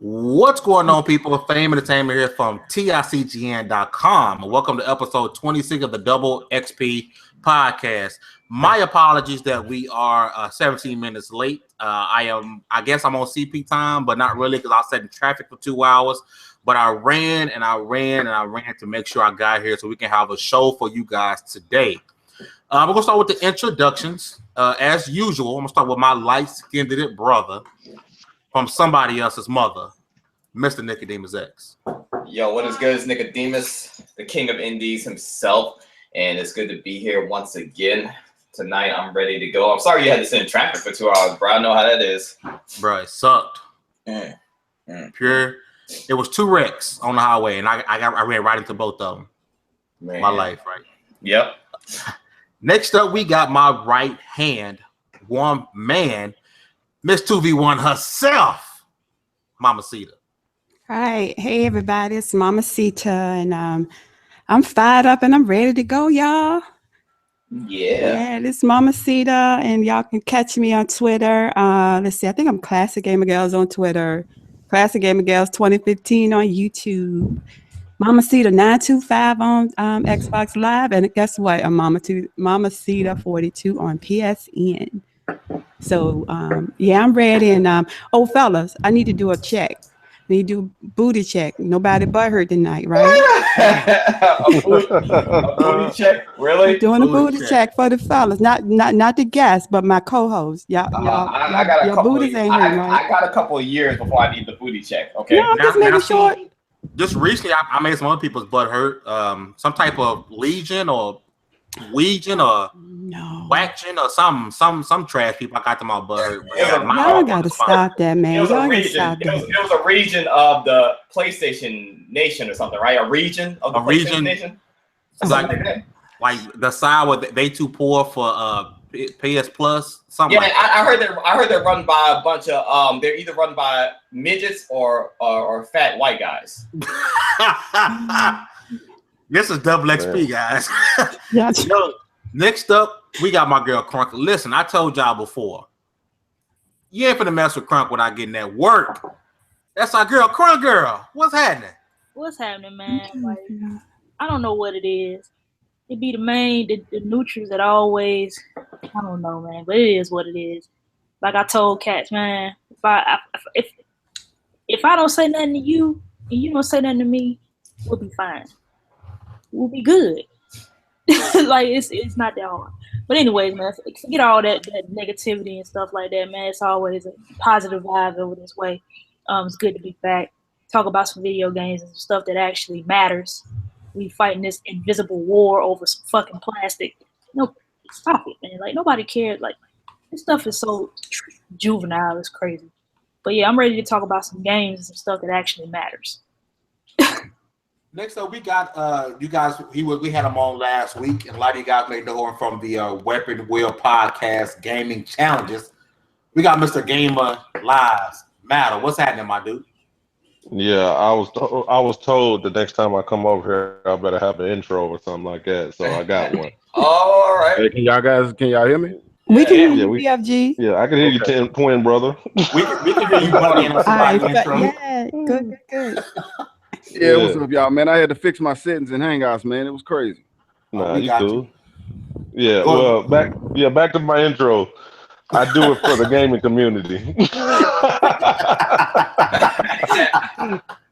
What's going on, people? Fame Entertainment here from TiCGN.com. Welcome to episode 26 of the Double XP podcast. My apologies that we are 17 minutes late. I guess I'm on CP time, but not really because I sat in traffic for 2 hours. But I ran to make sure I got here so we can have a show for you guys today. We're going to start with the introductions. As usual, I'm going to start with my light-skinned brother from somebody else's mother, Mr. Nickodemus X. Yo, what is good? It's Nickodemus, the king of indies himself, and it's good to be here once again. Tonight, I'm ready to go. I'm sorry you had to sit in traffic for 2 hours, bro. I know how that is. Bro, it sucked. Pure. It was 2 wrecks on the highway, and I ran right into both of them. Man. My life, right? Yep. Next up, we got my right hand, one man, Miss 2v1 herself, Mamacita. Hi, hey everybody, it's Mamacita, and I'm fired up and I'm ready to go, y'all. Yeah, this is Mamacita, and y'all can catch me on Twitter. Let's see, I think I'm Classic Gamer Girls on Twitter, Classic Gamer Girls 2015 on YouTube, Mamacita 925 on Xbox Live, and guess what? I'm Mamacita 42 on PSN. So yeah, I'm ready. And oh, fellas, I need to do a check. I need to do a booty check. Nobody but her tonight, right? a booty check, really? I'm doing a booty check for the fellas, not the guests, but my co-host. Y'all, I got a couple. Booties ain't here, right? I got a couple of years before I need the booty check. Okay. No, I'm just making sure. Just recently, I made some other people's butt hurt. Some type of legion or Wegian or Waction or some trash people. I got them all butt hurt. Y'all gotta stop that, man. It was a region of the PlayStation Nation or something, right? A region of the PlayStation Nation. Like the side where they too poor for PS Plus. Something. Yeah, like I heard they're run by a bunch of they're either run by midgets or fat white guys. This is double XP, guys. Yes. Yo, next up, we got my girl Crunk. Listen, I told y'all before, you ain't finna mess with Crunk without getting that work. That's our girl, Crunk Girl. What's happening? What's happening, man? Like, I don't know what it is. It be the neutrals that always, I don't know, man. But it is what it is. Like I told Cats, man, if I don't say nothing to you and you don't say nothing to me, we'll be fine. We'll be good. Like it's not that hard. But anyways, man, forget all that negativity and stuff like that, man. It's always a positive vibe over this way. It's good to be back. Talk about some video games and some stuff that actually matters. We fighting this invisible war over some fucking plastic. No, stop it, man. Like nobody cares. Like this stuff is so juvenile. It's crazy. But yeah, I'm ready to talk about some games and some stuff that actually matters. Next up, we got you guys. We had him on last week, and a lot of you guys may know him from the Weapon Wheel Podcast Gaming Challenges. We got Mr. Gamer Lives Matter. What's happening, my dude? Yeah, I was told the next time I come over here, I better have an intro or something like that. So I got one. All right. Hey, can y'all hear me? We can hear you, BFG. Yeah, I can hear you, twin brother. We can hear you, buddy. Yeah, good. Yeah, what's up, y'all, man? I had to fix my settings in Hangouts, man. It was crazy. Nah, you cool. Yeah, well, back to my intro. I do it for the gaming community.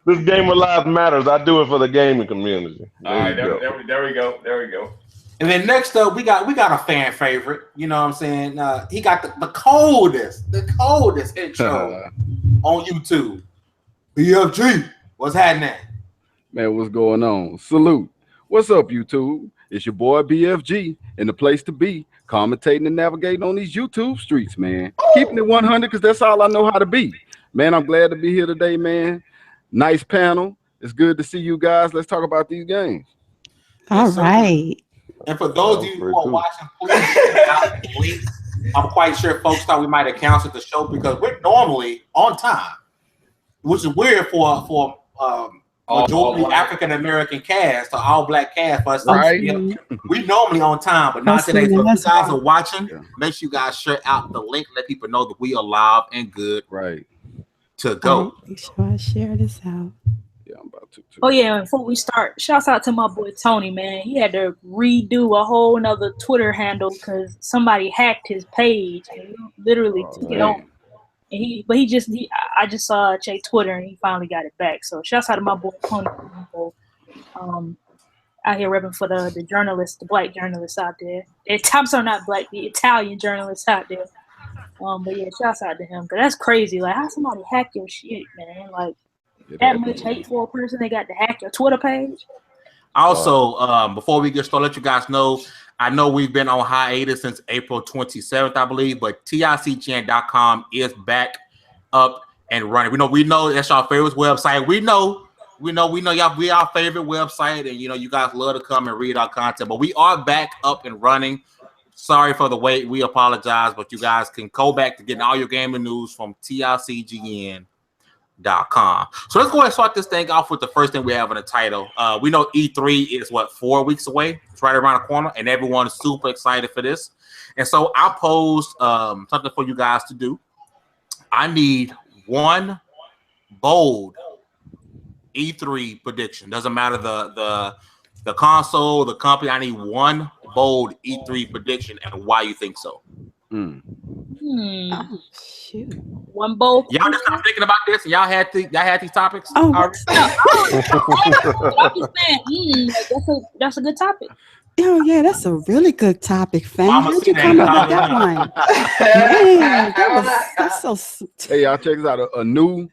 This game of life matters. I do it for the gaming community. All right, there we go. And then next up, we got a fan favorite. You know what I'm saying? He got the coldest intro on YouTube. BFG, what's happening? Man, what's going on? Salute. What's up, YouTube? It's your boy BFG, and the place to be, commentating and navigating on these YouTube streets, man. Keeping it 100 because that's all I know how to be. Man, I'm glad to be here today, man. Nice panel. It's good to see you guys. Let's talk about these games. All right. And for those of you who are watching, please, I'm quite sure folks thought we might have canceled the show because we're normally on time, which is weird for majority African American cast or all black cast for us. Right. We normally on time, but not today. So if you guys are watching, make sure you guys share out the link, let people know that we are live and good. Right. to go. Make sure I share this out. Yeah, I'm about to. Oh yeah, before we start, shouts out to my boy Tony, man. He had to redo a whole nother Twitter handle because somebody hacked his page and literally took it off. And I just saw check Twitter and he finally got it back. So shouts out to my boy Tony, out here repping for the journalists, the black journalists out there. I'm sorry, not black, the Italian journalists out there. But yeah, shouts out to him because that's crazy. Like, how somebody hack your shit, man? Like, that much hate for a person they got to hack your Twitter page. Also, before we get started, let you guys know, I know we've been on hiatus since April 27th, I believe, but TiCGN.com is back up and running. We know that's our favorite website. We know y'all, we our favorite website, and you guys love to come and read our content, but we are back up and running. Sorry for the wait. We apologize, but you guys can go back to getting all your gaming news from TiCGN.com. So let's go ahead and start this thing off with the first thing we have in the title. We know E3 is 4 weeks away. It's right around the corner, and everyone is super excited for this. And so I posed something for you guys to do. I need one bold E3 prediction. Doesn't matter the console, the company. I need one bold E3 prediction and why you think so. Oh, shoot. One bold. Y'all just started thinking about this, and y'all had these topics. Oh, I'm just saying, that's a good topic. oh yeah, that's a really good topic, fam. How'd you come up with that one? Man, that's so. Hey, y'all, check this out. A new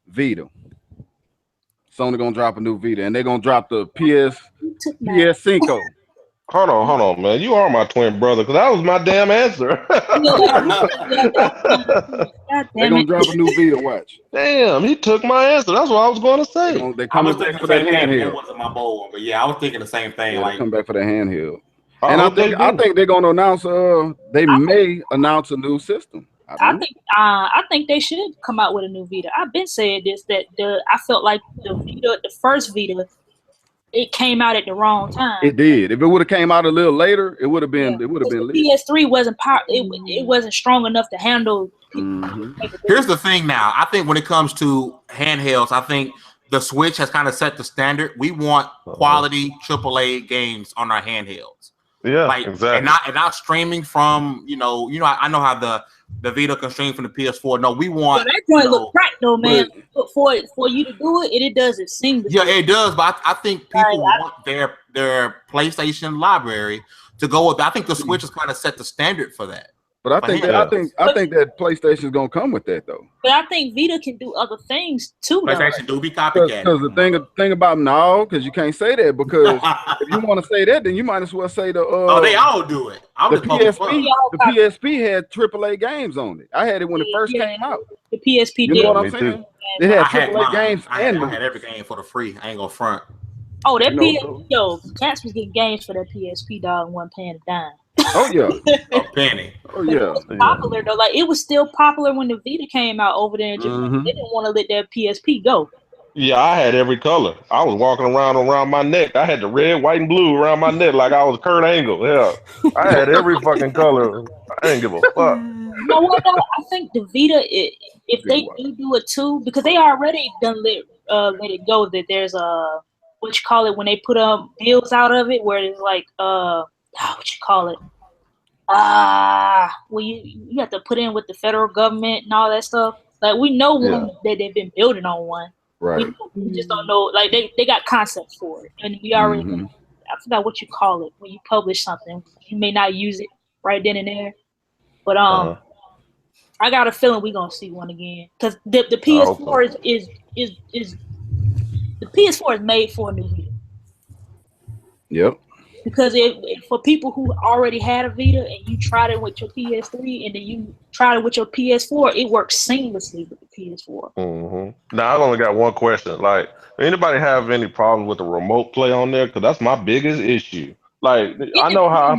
Vita. Sony gonna drop a new Vita, and they're gonna drop the PS5. Hold on, man. You are my twin brother, because that was my damn answer. They're gonna drop a new Vita. Watch. Damn, he took my answer. That's what I was going to say. They coming back for that handheld. That wasn't my bold one, but yeah, I was thinking the same thing. Yeah, like, come back for the handheld. And I think they're gonna announce. They may announce a new system. I think they should come out with a new Vita. I've been saying this I felt like the first Vita, it came out at the wrong time. It did. If it would have came out a little later, it would have been. Yeah. It would have been. PS3 wasn't it wasn't strong enough to handle. Here's the thing. Now, I think when it comes to handhelds, I think the Switch has kind of set the standard. We want quality AAA games on our handhelds. Yeah, exactly. And not streaming from I know how the Vita can stream from the PS4. No, we want. That joint look cracked though, man. For you to do it, it does it seamlessly. Yeah, it does. But I think people want their PlayStation library to go with. I think the Switch has kind of set the standard for that. But I think that PlayStation is gonna come with that though. But I think Vita can do other things too. PlayStation do be copycat. Because the thing about because you can't say that, because if you want to say that, then you might as well say the. They all do it. The PSP had AAA games on it. I had it when it first came out. The PSP did. You know what I'm saying? It had AAA games I had every game for the free. I ain't gonna front. Oh, that Cats was getting games for that PSP dog and wasn't paying a dime. Oh yeah, a penny. Oh yeah, it was popular though. Like, it was still popular when the Vita came out over there in Japan. They didn't want to let that PSP go. Yeah, I had every color. I was walking around my neck. I had the red, white, and blue around my neck like I was Kurt Angle. Yeah, I had every fucking color. I didn't give a fuck. You know what though? I think the Vita, if they do it too, because they already done let it go. That there's what you call it when they put bills out of it, where it's like what you call it? Well, you have to put in with the federal government and all that stuff. Like, we know one that they've been building on one. Right. We just don't know. Like, they got concepts for it, and we already. I forgot what you call it when you publish something. You may not use it right then and there, but I got a feeling we're gonna see one again, because the PS4 is the PS4 is made for a new Vita. Yep. Because for people who already had a Vita and you tried it with your PS3 and then you tried it with your PS4, it works seamlessly with the PS4. Now, I've only got one question. Like, anybody have any problems with the remote play on there? Because that's my biggest issue. Like, I know how I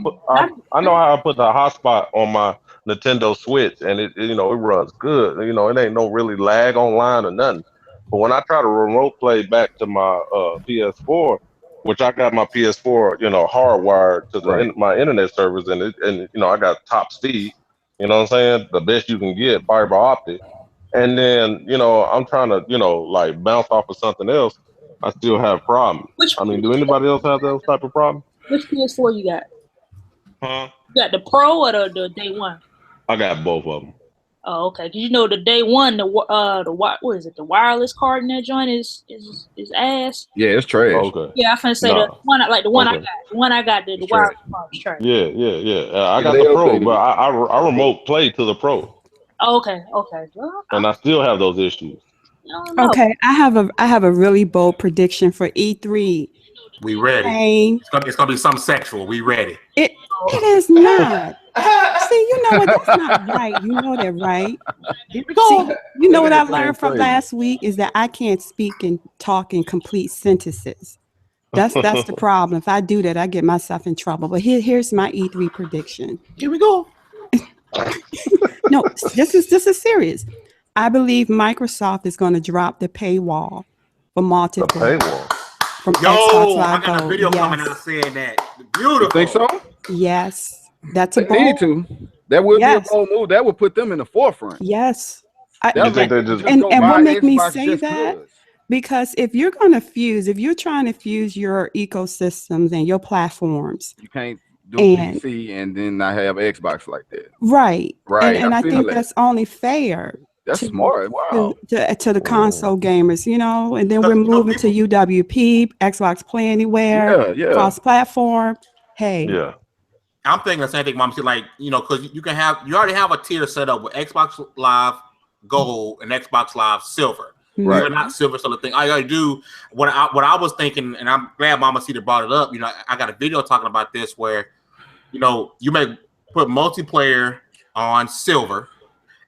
put the hotspot on my Nintendo Switch, and it runs good. It ain't no really lag online or nothing. But when I try to remote play back to my PS4, which I got my PS4, hardwired to my internet service, and I got top speed, you know what I'm saying? The best you can get, fiber optic. and then I'm trying to like bounce off of something else. I still have problems. I mean, do anybody else have those type of problems? Which PS4 you got? Huh? You got the Pro or the day one? I got both of them. Oh, okay. Cause the day one, what is it? The wireless card in that joint is ass. Yeah, it's trash. Okay. Yeah, I finna say the one I got the wireless card is trash. Yeah. I got the Pro, but I remote play to the Pro. Oh, okay. Well, and I still have those issues. Okay, I have a really bold prediction for E3. We ready. It's gonna be something sexual. We ready. It is not. See, you know what? That's not right. You know that, right? See, you know what I learned from last week is that I can't speak and talk in complete sentences. That's the problem. If I do that, I get myself in trouble. But here's my E3 prediction. Here we go. No, this is serious. I believe Microsoft is going to drop the paywall for multiplayer. From Xbox Live I got a video coming out saying that. Beautiful. You think so? Yes, that's a bold. Need to. That would be a bold move. That would put them in the forefront. Yes. And what make me say that? Because if you're trying to fuse your ecosystems and your platforms, you can't do PC and then not have Xbox like that. Right. And I think that's only fair. That's smart. Wow. To the console gamers, and then we're moving to UWP, Xbox Play Anywhere, cross-platform. Hey. Yeah. I'm thinking the same thing, Mom. Like, because you already have a tier set up with Xbox Live Gold and Xbox Live Silver. Right. You're not Silver, so the thing I gotta do what I was thinking, and I'm glad Mamacita brought it up. I got a video talking about this where, you may put multiplayer on Silver.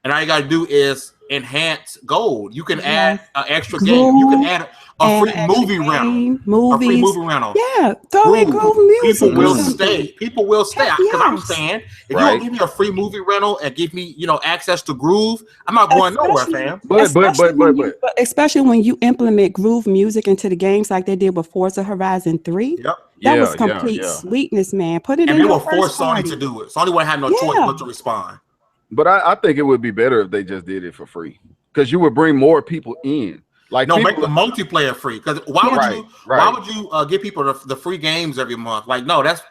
And all you got to do is enhance Gold. You can add an extra game. You can add a free movie rental. A free movie rental. Yeah, throw in Groove music. People will stay. Because I'm saying, if you don't give me a free movie rental and give me, access to Groove, I'm not going nowhere, fam. But especially when you implement Groove music into the games like they did with Forza Horizon 3. Yep. That was complete sweetness, man. Put it in. And they will force Sony to do it. Sony wouldn't have no choice but to respond. But I think it would be better if they just did it for free, because you would bring more people in. Like, make the multiplayer free. Because why would you give people the free games every month? Like, no, that's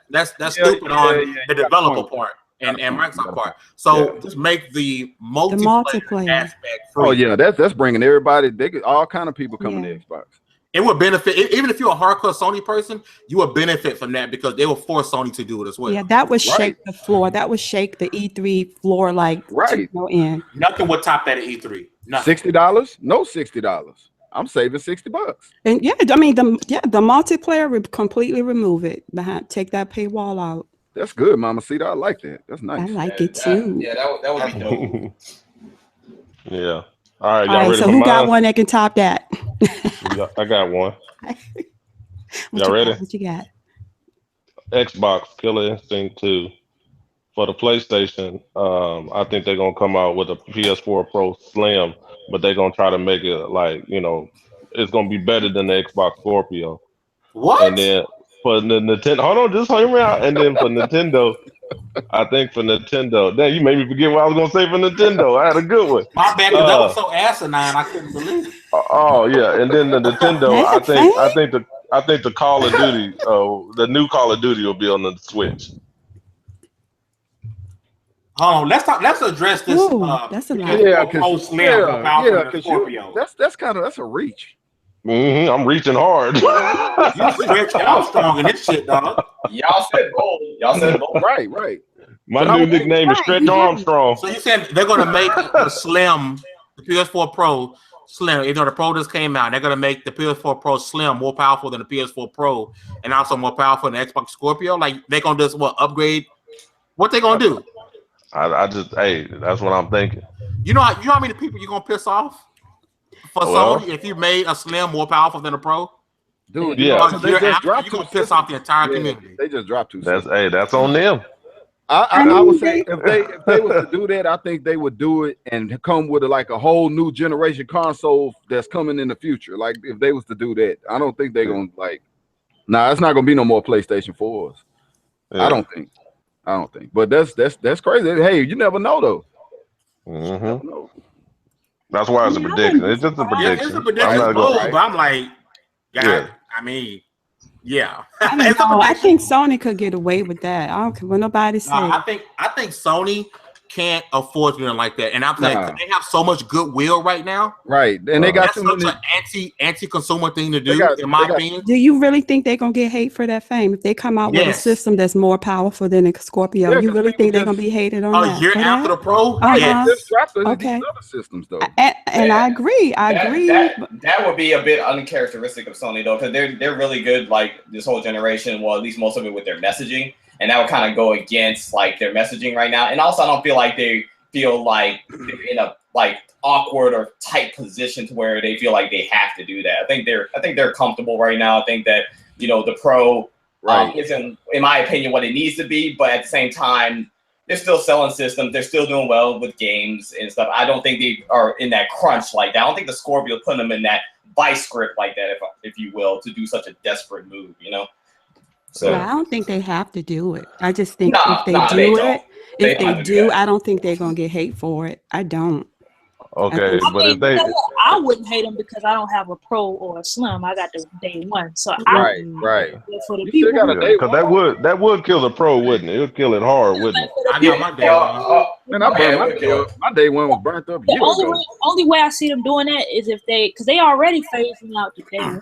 stupid on the developer part and Microsoft part. So just make the multiplayer aspect free. Oh yeah, that's bringing everybody. They get all kind of people coming to Xbox. It would benefit, even if you're a hardcore Sony person, you would benefit from that because they will force Sony to do it as well. Yeah, that would shake the floor. That would shake the E3 floor to go in. Nothing would top that at E3. Nothing. $60? No $60. I'm saving $60. And the multiplayer would completely remove it. Take that paywall out. That's good, Mamacita. I like that. That's nice. I like it too. That would be dope. Yeah. All right, y'all ready? So who got one that can top that? I got one. Y'all ready? What you got? Xbox Killer Instinct 2 for the PlayStation. I think they're gonna come out with a PS4 Pro Slim, but they're gonna try to make it like it's gonna be better than the Xbox Scorpio. What? And then for the Nintendo, hold on, just hear me out. And then for Nintendo. I think for Nintendo, damn, you made me forget what I was gonna say for Nintendo. I had a good one. My bad, that was so asinine. I couldn't believe it. Oh yeah, and then the Nintendo, I think the Call of Duty, the new Call of Duty will be on the Switch. Hold on, let's address this. That's a lot. Because that's a reach. I'm reaching hard. You stretch Armstrong in this shit, dog. Y'all said bold. Right. My new nickname is Stretch Armstrong. So you said they're gonna make the Slim, the PS4 Pro Slim. Even though the Pro just came out, they're gonna make the PS4 Pro Slim more powerful than the PS4 Pro, and also more powerful than the Xbox Scorpio. Like they're gonna just upgrade. What they gonna do? I just that's what I'm thinking. You know how many people you're gonna piss off? For Sony, if you made a Slim more powerful than a Pro, dude, so they just dropped. You gonna piss off the entire community. They just dropped two. That's on them. I would say if they were to do that, I think they would do it and come with a whole new generation console that's coming in the future. Like if they was to do that, I don't think they're gonna it's not gonna be no more PlayStation 4s. Yeah. I don't think. But that's crazy. Hey, you never know though. Mm-hmm. That's why it's a prediction. It's just a prediction. It's a prediction, but I'm like, I mean, yeah. I think Sony could get away with that. I don't care what nobody says. I think Sony can't afford doing like that, and I'm saying they have so much goodwill right now. Right, and they got such an anti-consumer thing to do, in my opinion. Do you really think they're gonna get hate for that fame if they come out with a system that's more powerful than a Scorpio? You really think they're gonna be hated on that? A year after the Pro? Okay. Other systems though. And I agree. That would be a bit uncharacteristic of Sony though, because they're really good like this whole generation. Well, at least most of it with their messaging. And that would kind of go against like their messaging right now. And also, I don't feel like they feel like they're in a like awkward or tight position to where they feel like they have to do that. I think they're comfortable right now. I think that the Pro isn't, in my opinion, what it needs to be. But at the same time, they're still selling systems. They're still doing well with games and stuff. I don't think they are in that crunch like that. I don't think the Scorpio put them in that vice grip like that, if you will, to do such a desperate move. So I don't think they have to do it. I just think if they do, I don't think they're gonna get hate for it. I don't. Okay, I wouldn't hate them because I don't have a Pro or a Slim. I got the day one, so right. For the people, because that would kill the Pro, wouldn't it? It would kill it hard, wouldn't it? I got my day one. Man, my day one was burnt up. The only way I see them doing that is if because they already phasing out the day one.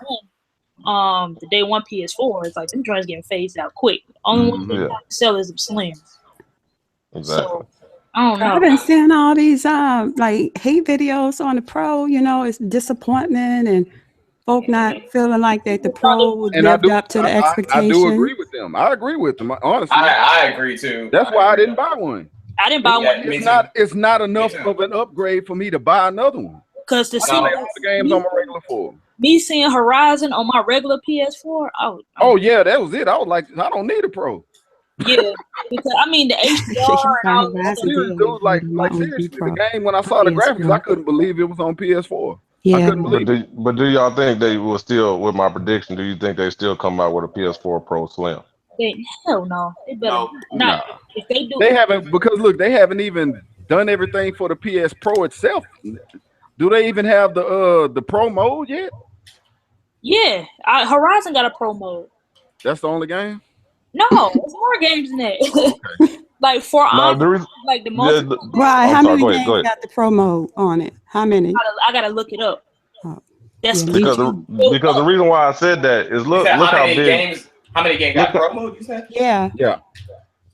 The day one PS4 is like them joints getting phased out quick. The only one they sell is the Slims. Exactly. So, I don't know. I've been seeing all these like hate videos on the Pro. It's disappointment and folk not feeling like that the Pro would lived up to the expectation. I do agree with them. I agree with them. Honestly, I agree too. That's why I didn't buy one. I didn't buy one. It's not enough of an upgrade for me to buy another one. Because the games on my regular phone. Me seeing Horizon on my regular PS4, oh yeah, that was it. I was like, I don't need a Pro. Yeah, because I mean the HDR and all that stuff. Dude, like seriously, the game when I saw the graphics, I couldn't believe it was on PS4. Yeah, I couldn't believe it. But do y'all think they will still, with my prediction? Do you think they still come out with a PS4 Pro Slim? Hell no. They better not. If they do, they haven't, because look, they haven't even done everything for the PS Pro itself. Do they even have the Pro mode yet? Yeah, Horizon got a Pro mode. That's the only game? No, there's more games than that. Okay. Like For Honor, like the most. Right, how many games got the Pro mode on it? How many? I gotta look it up. That's because the reason why I said that is look how big games. How many games got Pro mode? You said? Yeah.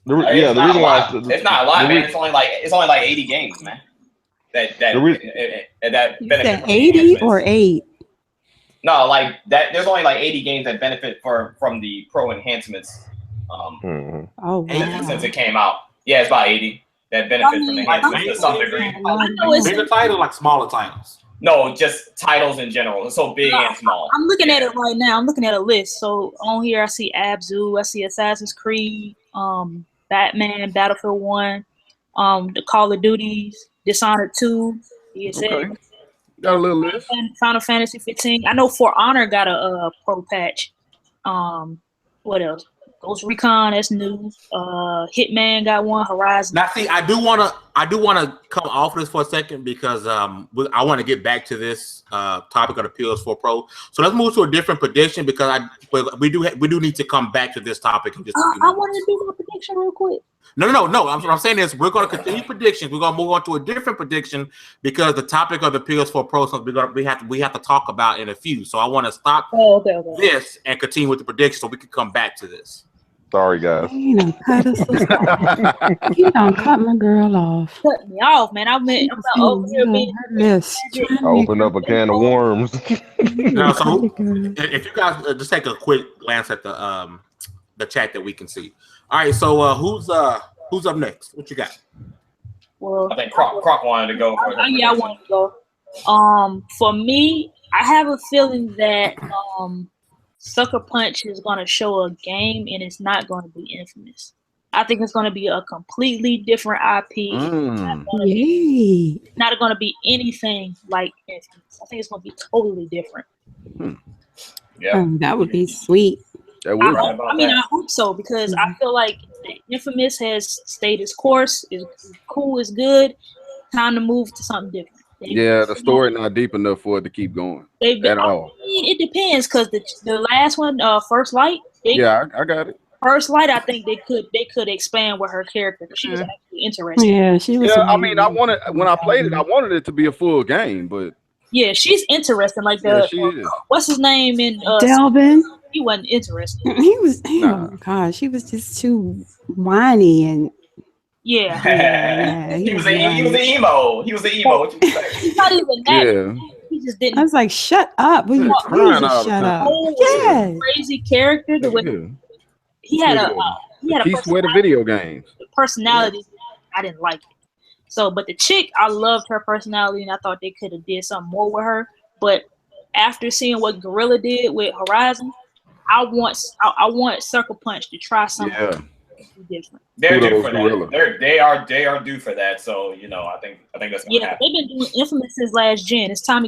The reason why it's not a lot, man. It's only like 80 games, man. That benefit. 80 or 8? No, like that. There's only like 80 games that benefit from the Pro enhancements. Oh, wow. Since it came out, yeah, it's about 80 that benefit from the enhancements to some degree. Bigger titles, like smaller titles. No, just titles in general. So big and small. I'm looking at it right now. I'm looking at a list. So on here, I see Abzu, I see Assassin's Creed, Batman, Battlefield 1, the Call of Duties, Dishonored 2. Okay. Got a little list. Final Fantasy 15. I know For Honor got a pro patch. What else? Ghost Recon, that's new. Hitman got one. Horizon. Now, see, I do wanna come off of this for a second because I want to get back to this topic of the PS4 Pro. So let's move to a different prediction because we do need to come back to this topic in just a few minutes. I want to do my prediction real quick. No. What I'm saying is we're going to continue predictions. We're going to move on to a different prediction because the topic of the PS4 Pro is something we have to talk about in a few. So I want to stop this and continue with the prediction so we can come back to this. Sorry, guys. You don't cut my girl off. Cut me off, man. I'm over here being I opened up a can of worms. Now, so if you guys just take a quick glance at the chat that we can see. All right, so who's up next? What you got? Well, I think Crunk wanted to go. I wanted to go. For me, I have a feeling that Sucker Punch is going to show a game, and it's not going to be Infamous. I think it's going to be a completely different IP. Not going to be anything like Infamous. I think it's going to be totally different. Yeah, that would be sweet. I hope so because I feel like Infamous has stayed its course. Is cool, is good. Time to move to something different. Yeah, the story not deep enough for it to keep going at all. It depends, because the last one, First Light. I got it. First Light, I think they could expand with her character. She was actually interesting. Yeah, she was. Yeah, I mean, when I played it, I wanted it to be a full game, but yeah, she's interesting. Like what's his name in Delvin? He wasn't interested. He was. Oh gosh, he was just too whiny and. Yeah. He was an emo. He was an emo. What you say? He's not even that. yeah. He just didn't. I was like, shut up. Will you please just shut up? Yeah. Crazy character. He had a he swear to video games. Personality. I didn't like it. So, but the chick, I loved her personality, and I thought they could have did something more with her. But after seeing what Gorilla did with Horizon, I want Sucker Punch to try something different. They're due for that. They are due for that. So I think that's gonna happen. They've been doing Infamous since last gen. It's time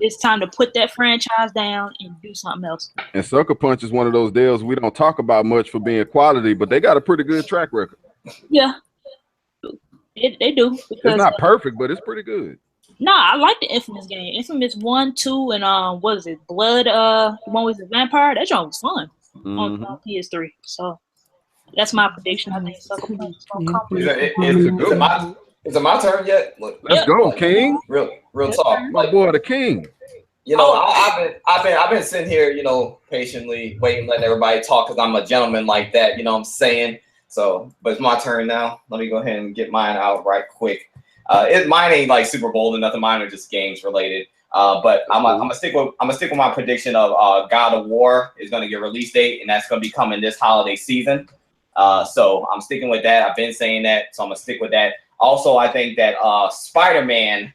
it's time to put that franchise down and do something else. And Sucker Punch is one of those deals we don't talk about much for being quality, but they got a pretty good track record. Yeah, they do. Because, it's not perfect, but it's pretty good. No, I like the Infamous game. Infamous 1, 2, and what is it? Blood. The one with the vampire. That joint was fun on PS3. So that's my prediction. I think Sucker Punch is gonna come. Is it my turn yet? Let's go, King. Real talk. My boy, the King. I've been sitting here, patiently waiting, letting everybody talk because I'm a gentleman like that. You know what I'm saying? So, but it's my turn now. Let me go ahead and get mine out right quick. Mine ain't like super bold or nothing. Mine are just games related. But I'm gonna stick with my prediction of God of War is gonna get a release date, and that's gonna be coming this holiday season. So I'm sticking with that. I've been saying that, so I'm gonna stick with that. Also, I think that Spider-Man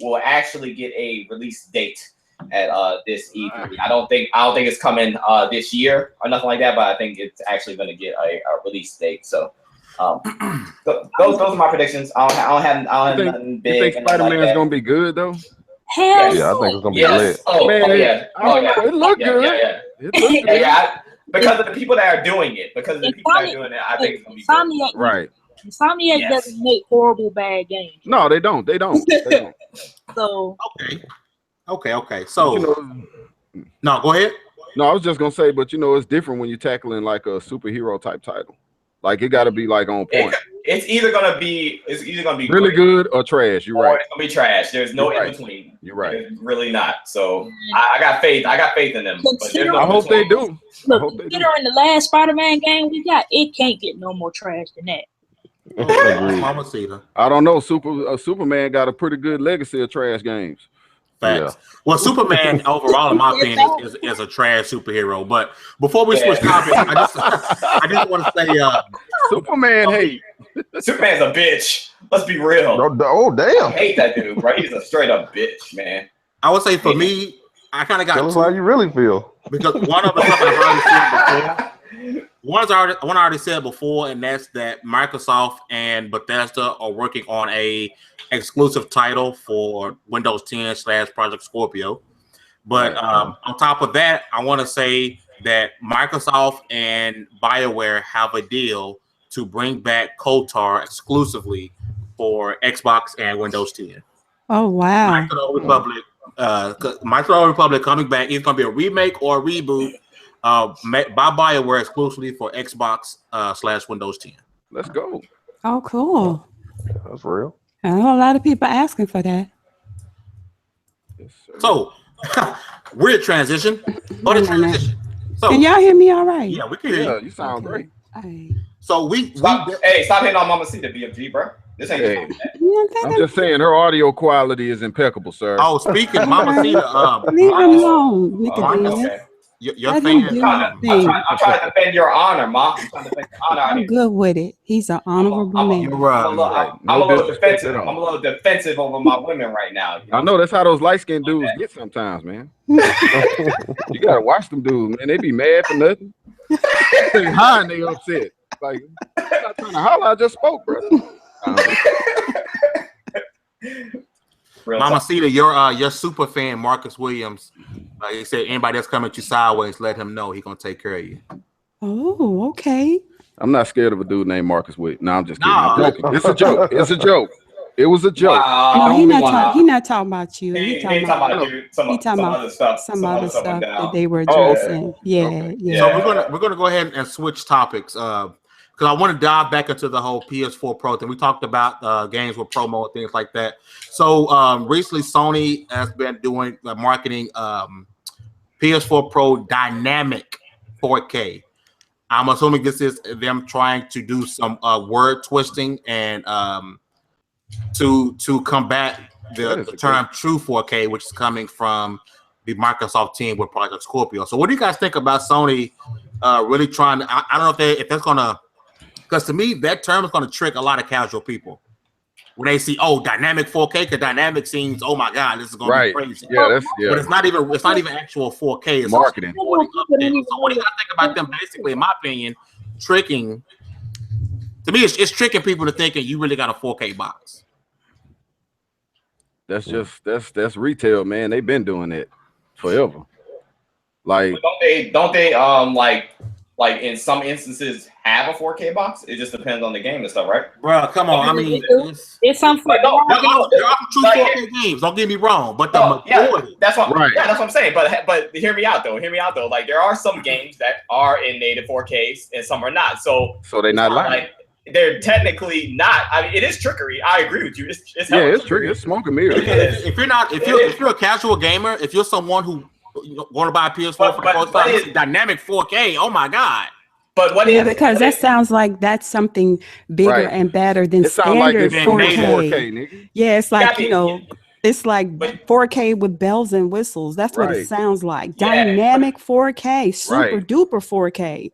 will actually get a release date at this E3. I don't think it's coming this year or nothing like that, but I think it's actually going to get a release date. So those are my predictions. I don't have nothing big. You think Spider-Man is going to be good though? Hell yeah, I think it's going to be lit. It looked good. It looked good. Because of the people that are doing it. Because of the people that are doing it, I think it's going to be good. Right. Insomniac doesn't make horrible bad games. No, they don't. So okay. So no, go ahead. No, I was just gonna say, but it's different when you're tackling like a superhero type title. Like it got to be like on point. It's either gonna be really good or trash. You're right. It's gonna be trash. There's no in between. You're right. It's really not. So I got faith. I got faith in them. But I hope they do. Look, considering the last Spider-Man game we got, it can't get no more trash than that. Mamacita. I don't know. Superman got a pretty good legacy of trash games. Facts. Yeah. Well, Superman overall, in my opinion, is a trash superhero. But before we switch topics, I just want to say, Superman hate. Superman's a bitch. Let's be real. Oh damn! I hate that dude, bro. He's a straight up bitch, man. I would say for me, I kind of got. Tell us how you really feel. Because one of the stuff I've already said before. One I already said before, and that's that Microsoft and Bethesda are working on a exclusive title for Windows 10 / Project Scorpio. But on top of that, I want to say that Microsoft and BioWare have a deal to bring back KOTOR exclusively for Xbox and Windows 10. Oh wow! Micro Republic coming back. It's going to be a remake or a reboot. By BioWare exclusively for Xbox / Windows 10. Let's go. Oh, cool. That's real. I know a lot of people asking for that. Yes, so, weird transition. But a transition. So, can y'all hear me all right? Yeah, we can hear you. Yeah, you sound great. Right. So, stop hitting on Mamacita, BFG, bro. This ain't I'm just saying her audio quality is impeccable, sir. Oh, speaking Mamacita, leave him alone, Nickodemus. Okay. Your thing is I'm trying to defend your honor, Ma. I'm trying to defend your honor. I'm good with it. He's an honorable man. I'm a little defensive. I'm a little defensive over my women right now. I know that's how those light-skinned dudes get sometimes, man. You gotta watch them dudes, man. They be mad for nothing. They high and they upset. Like, I'm not trying to holler. I just spoke, brother. Mamacita, your super fan Marcus Williams, he said anybody that's coming at you sideways, let him know he's gonna take care of you. Oh, okay. I'm not scared of a dude named Marcus Williams. No, I'm just kidding. I'm joking. It's a joke. It's a joke. It was a joke. Wow. No, he not talking about you. He talking about some other stuff. Some other stuff that they were Oh, addressing. okay. Yeah. So we're gonna go ahead and switch topics. Because I want to dive back into the whole PS4 Pro thing. We talked about games with promo and things like that. So recently, Sony has been doing marketing PS4 Pro Dynamic 4K. I'm assuming this is them trying to do some word twisting and to combat the term true 4K, which is coming from the Microsoft team with Project Scorpio. So what do you guys think about Sony really trying to, I don't know if that's gonna, because to me that term is gonna trick a lot of casual people when they see dynamic 4K, because dynamic seems, oh my god, this is gonna be crazy. Yeah, but it's not even actual 4K. It's marketing. So what do you guys think about them basically, in my opinion, tricking? To me, it's tricking people to thinking you really got a 4K box. That's retail, man. They've been doing it forever. Like, don't they like in some instances have a 4K box? It just depends on the game and stuff, right? Bro, come on. I mean, it's some there are true 4K games. Don't get me wrong, but the majority. That's what I'm saying. But hear me out though. Like there are some games that are in native 4Ks and some are not. So they're not lying. Like, they're technically not. I mean, it is trickery. I agree with you. It's trickery. It's smoke and mirrors. If you're a casual gamer, if you're someone who want to buy a PS4 for the first time, dynamic 4K, oh my god. But because that sounds like that's something bigger and better than standard 4K. Nigga. Yeah, it's like, it's like 4K with bells and whistles. That's what it sounds like. Dynamic 4K, super duper 4K.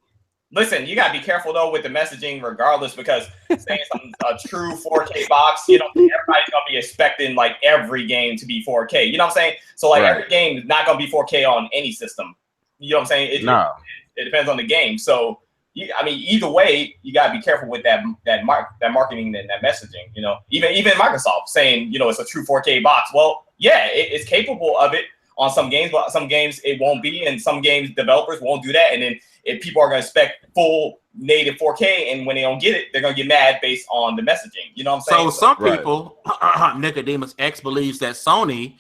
Listen, you gotta be careful though with the messaging, regardless, because saying a true 4K box, everybody's gonna be expecting like every game to be 4K. You know what I'm saying? So like every game is not gonna be 4K on any system. You know what I'm saying? It depends on the game. So either way, you gotta be careful with that marketing and that messaging. Even Microsoft saying it's a true 4K box. Well, yeah, it's capable of it on some games, but some games it won't be, and some games developers won't do that, and then if people are going to expect full native 4K, and when they don't get it, they're going to get mad based on the messaging. You know what I'm saying? So some people, Nickodemus X believes that Sony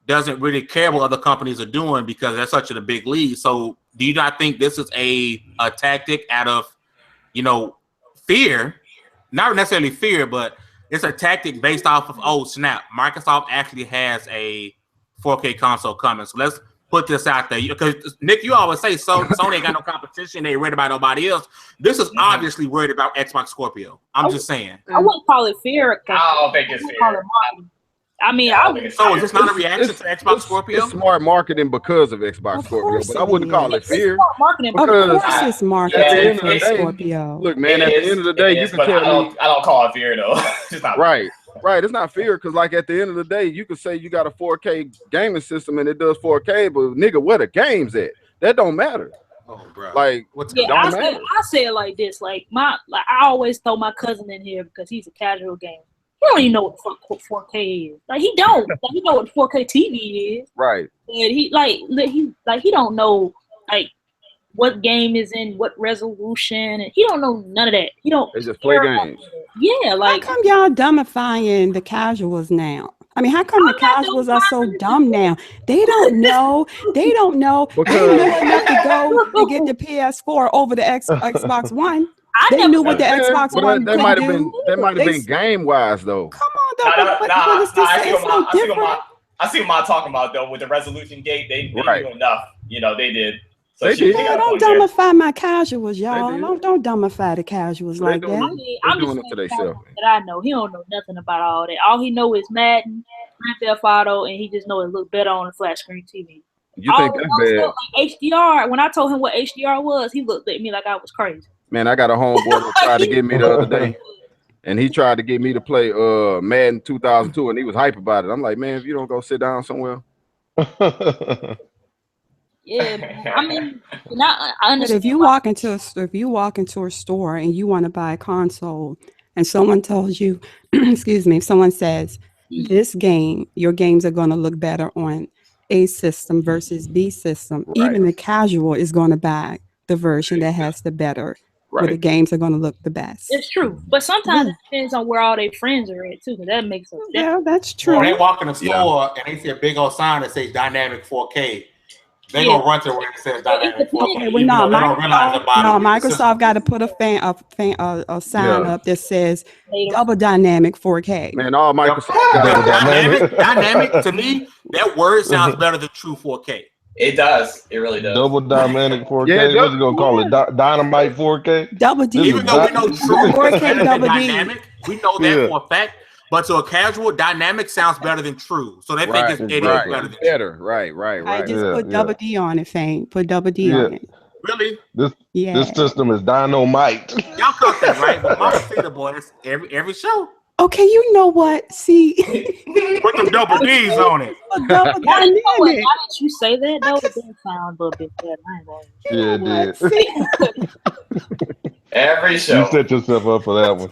doesn't really care what other companies are doing because they're such a big lead. So do you not think this is a tactic out of, fear? Not necessarily fear, but it's a tactic based off of, oh snap, Microsoft actually has a 4K console coming. So let's put this out there, because Nick, you always say Sony ain't got no competition. They ain't worried about nobody else. This is obviously worried about Xbox Scorpio. I'm just saying. I wouldn't call it fear. I don't think it's fear. I mean, so is this not a reaction to Xbox Scorpio? It's smart marketing because of Xbox Scorpio, but I wouldn't call it fear. Marketing of course, it's marketing. At the end of the day, Scorpio. Look, man, at the end of the day, you can tell me. I don't call it fear though. It's not Right, it's not fear, because like at the end of the day, you could say you got a 4K gaming system and it does 4K, but nigga, where the game's at? That don't matter. Oh, bro. Like, I say it like this. Like I always throw my cousin in here because he's a casual gamer. He don't even know what 4K is. Like he don't. Like he know what 4K TV is. Right. But he don't know like what game is in what resolution, and he don't know none of that. He don't. They just play games. Yeah, like how come y'all dumbifying the casuals now? I mean, how come the casuals are so dumb now? They don't know. They don't know. They knew enough to go and get the PS4 over the Xbox One. They knew what the Xbox One could do. That might have been game wise though. Come on, though. I see what I'm talking about though with the resolution gate. They knew enough. They did. So don't dumbify my casuals, y'all. Don't dumbify the casuals like that. I'm doing it to themselves. That I know he don't know nothing about all that. All he know is Madden, Grand Theft Auto, and he just know it look better on a flat screen TV. You think that's bad? Like HDR. When I told him what HDR was, he looked at me like I was crazy. Man, I got a homeboy that tried to get me the other day, and he tried to get me to play Madden 2002, and he was hype about it. I'm like, man, if you don't go sit down somewhere. Yeah, man. I mean, I understand. But if you walk into a store and you want to buy a console, and someone tells you, excuse me, if someone says your games are going to look better on A system versus B system, even the casual is going to buy the version that has the better where the games are going to look the best. It's true, but sometimes it depends on where all their friends are at too. Because that makes sense. Yeah, that's true. When they walk in the store and they see a big old sign that says Dynamic 4K, they gonna run to where it says Dynamic 4K. Well, Microsoft got to put a sign up that says Double Dynamic 4K. Man, all Microsoft dynamic to me, that word sounds better than true 4K. It does. It really does. Double Dynamic 4K. Yeah, What's you gonna call it? Dynamite 4K. Double D. Even though we know true 4K double D. Dynamic, we know that for a fact. But to a casual, dynamic sounds better than true. So they think it is better than better. Right. I just put double D on it, Fame. Put double D on it. Really? This system is dynamite. Y'all caught that, right? But Mamacita boy, that's every show. Okay, you know what? See, put them double D's on it. Now that you say that, though, it does sound a little bit better. Yeah, it did. Every show. You set yourself up for that one.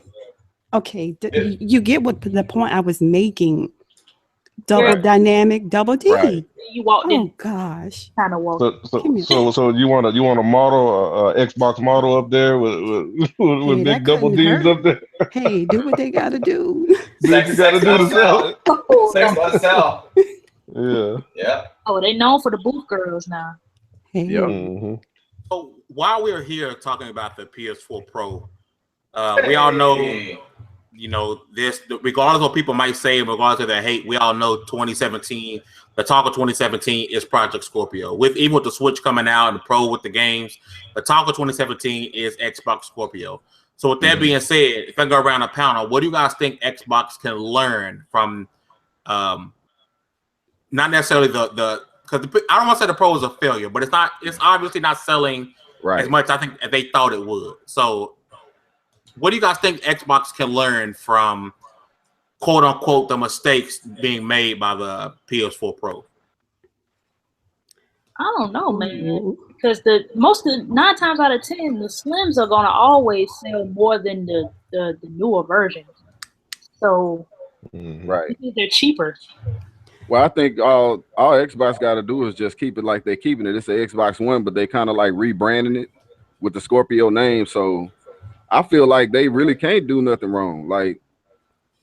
Okay, you get what the point I was making. Double dynamic, double D. Right. You walked in. Oh gosh. Kind of walked. So you want a model, Xbox model up there with big double D's up there? Hey, do what they gotta do. Sex gotta do to sell. Sex must sell. Yeah. Oh, they known for the booth girls now. Hey. Yeah. Mm-hmm. So while we're here talking about the PS4 Pro, we all know. You know, this, regardless of what people might say, regardless of their hate, we all know 2017, the talk of 2017 is Project Scorpio. Even with the Switch coming out and the Pro with the games, the talk of 2017 is Xbox Scorpio. So with that being said, if I go around the panel, what do you guys think Xbox can learn from, not necessarily because I don't want to say the Pro is a failure, but it's obviously not selling as much, I think, as they thought it would. So what do you guys think Xbox can learn from, quote unquote, the mistakes being made by the PS4 Pro? I don't know, man. Because 9 times out of 10, the Slims are gonna always sell more than the newer versions. So they're cheaper. Well, I think all Xbox got to do is just keep it like they're keeping it. It's the Xbox One, but they kind of like rebranding it with the Scorpio name. So I feel like they really can't do nothing wrong. Like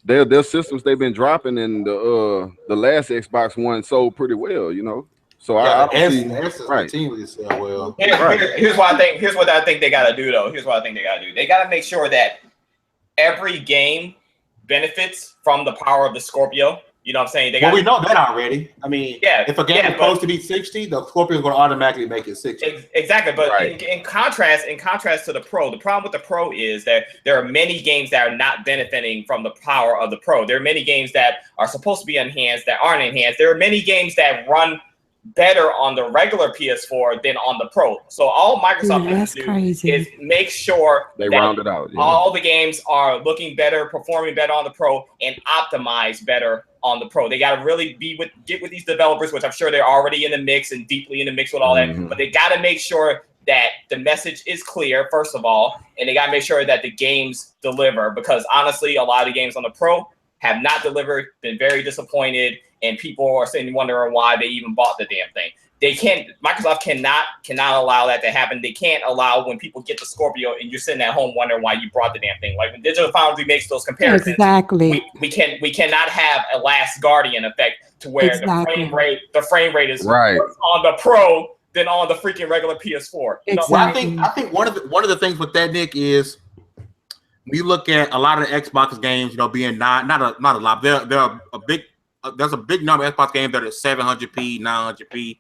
their systems they've been dropping, and the last Xbox One sold pretty well, you know. So I don't see well. Here's what I think they gotta do though. Here's what I think they gotta do. They gotta make sure that every game benefits from the power of the Scorpio. You know what I'm saying? We know that already. I mean, if a game is supposed to be 60, the Scorpio is going to automatically make it 60. Exactly. But in contrast to the Pro, the problem with the Pro is that there are many games that are not benefiting from the power of the Pro. There are many games that are supposed to be enhanced that aren't enhanced. There are many games that run better on the regular PS4 than on the Pro. So all Microsoft needs to do is make sure they round it out. All the games are looking better, performing better on the Pro, and optimize better on the Pro. They got to really get with these developers, which I'm sure they're already in the mix and deeply in the mix with all that. But they got to make sure that the message is clear, first of all, and they got to make sure that the games deliver. Because honestly, a lot of the games on the Pro have not delivered, been very disappointed, and people are sitting wondering why they even bought the damn thing. Microsoft cannot allow that to happen. They can't allow when people get the Scorpio and you're sitting at home wondering why you brought the damn thing. Like when Digital Foundry makes those comparisons, exactly, we cannot have a Last Guardian effect to where the frame rate is worse on the Pro than on the freaking regular PS4. Exactly. I think one of the things with that, Nick, is we look at a lot of the Xbox games, you know, being not a lot. There's a big number of Xbox games that are 700p, 900p,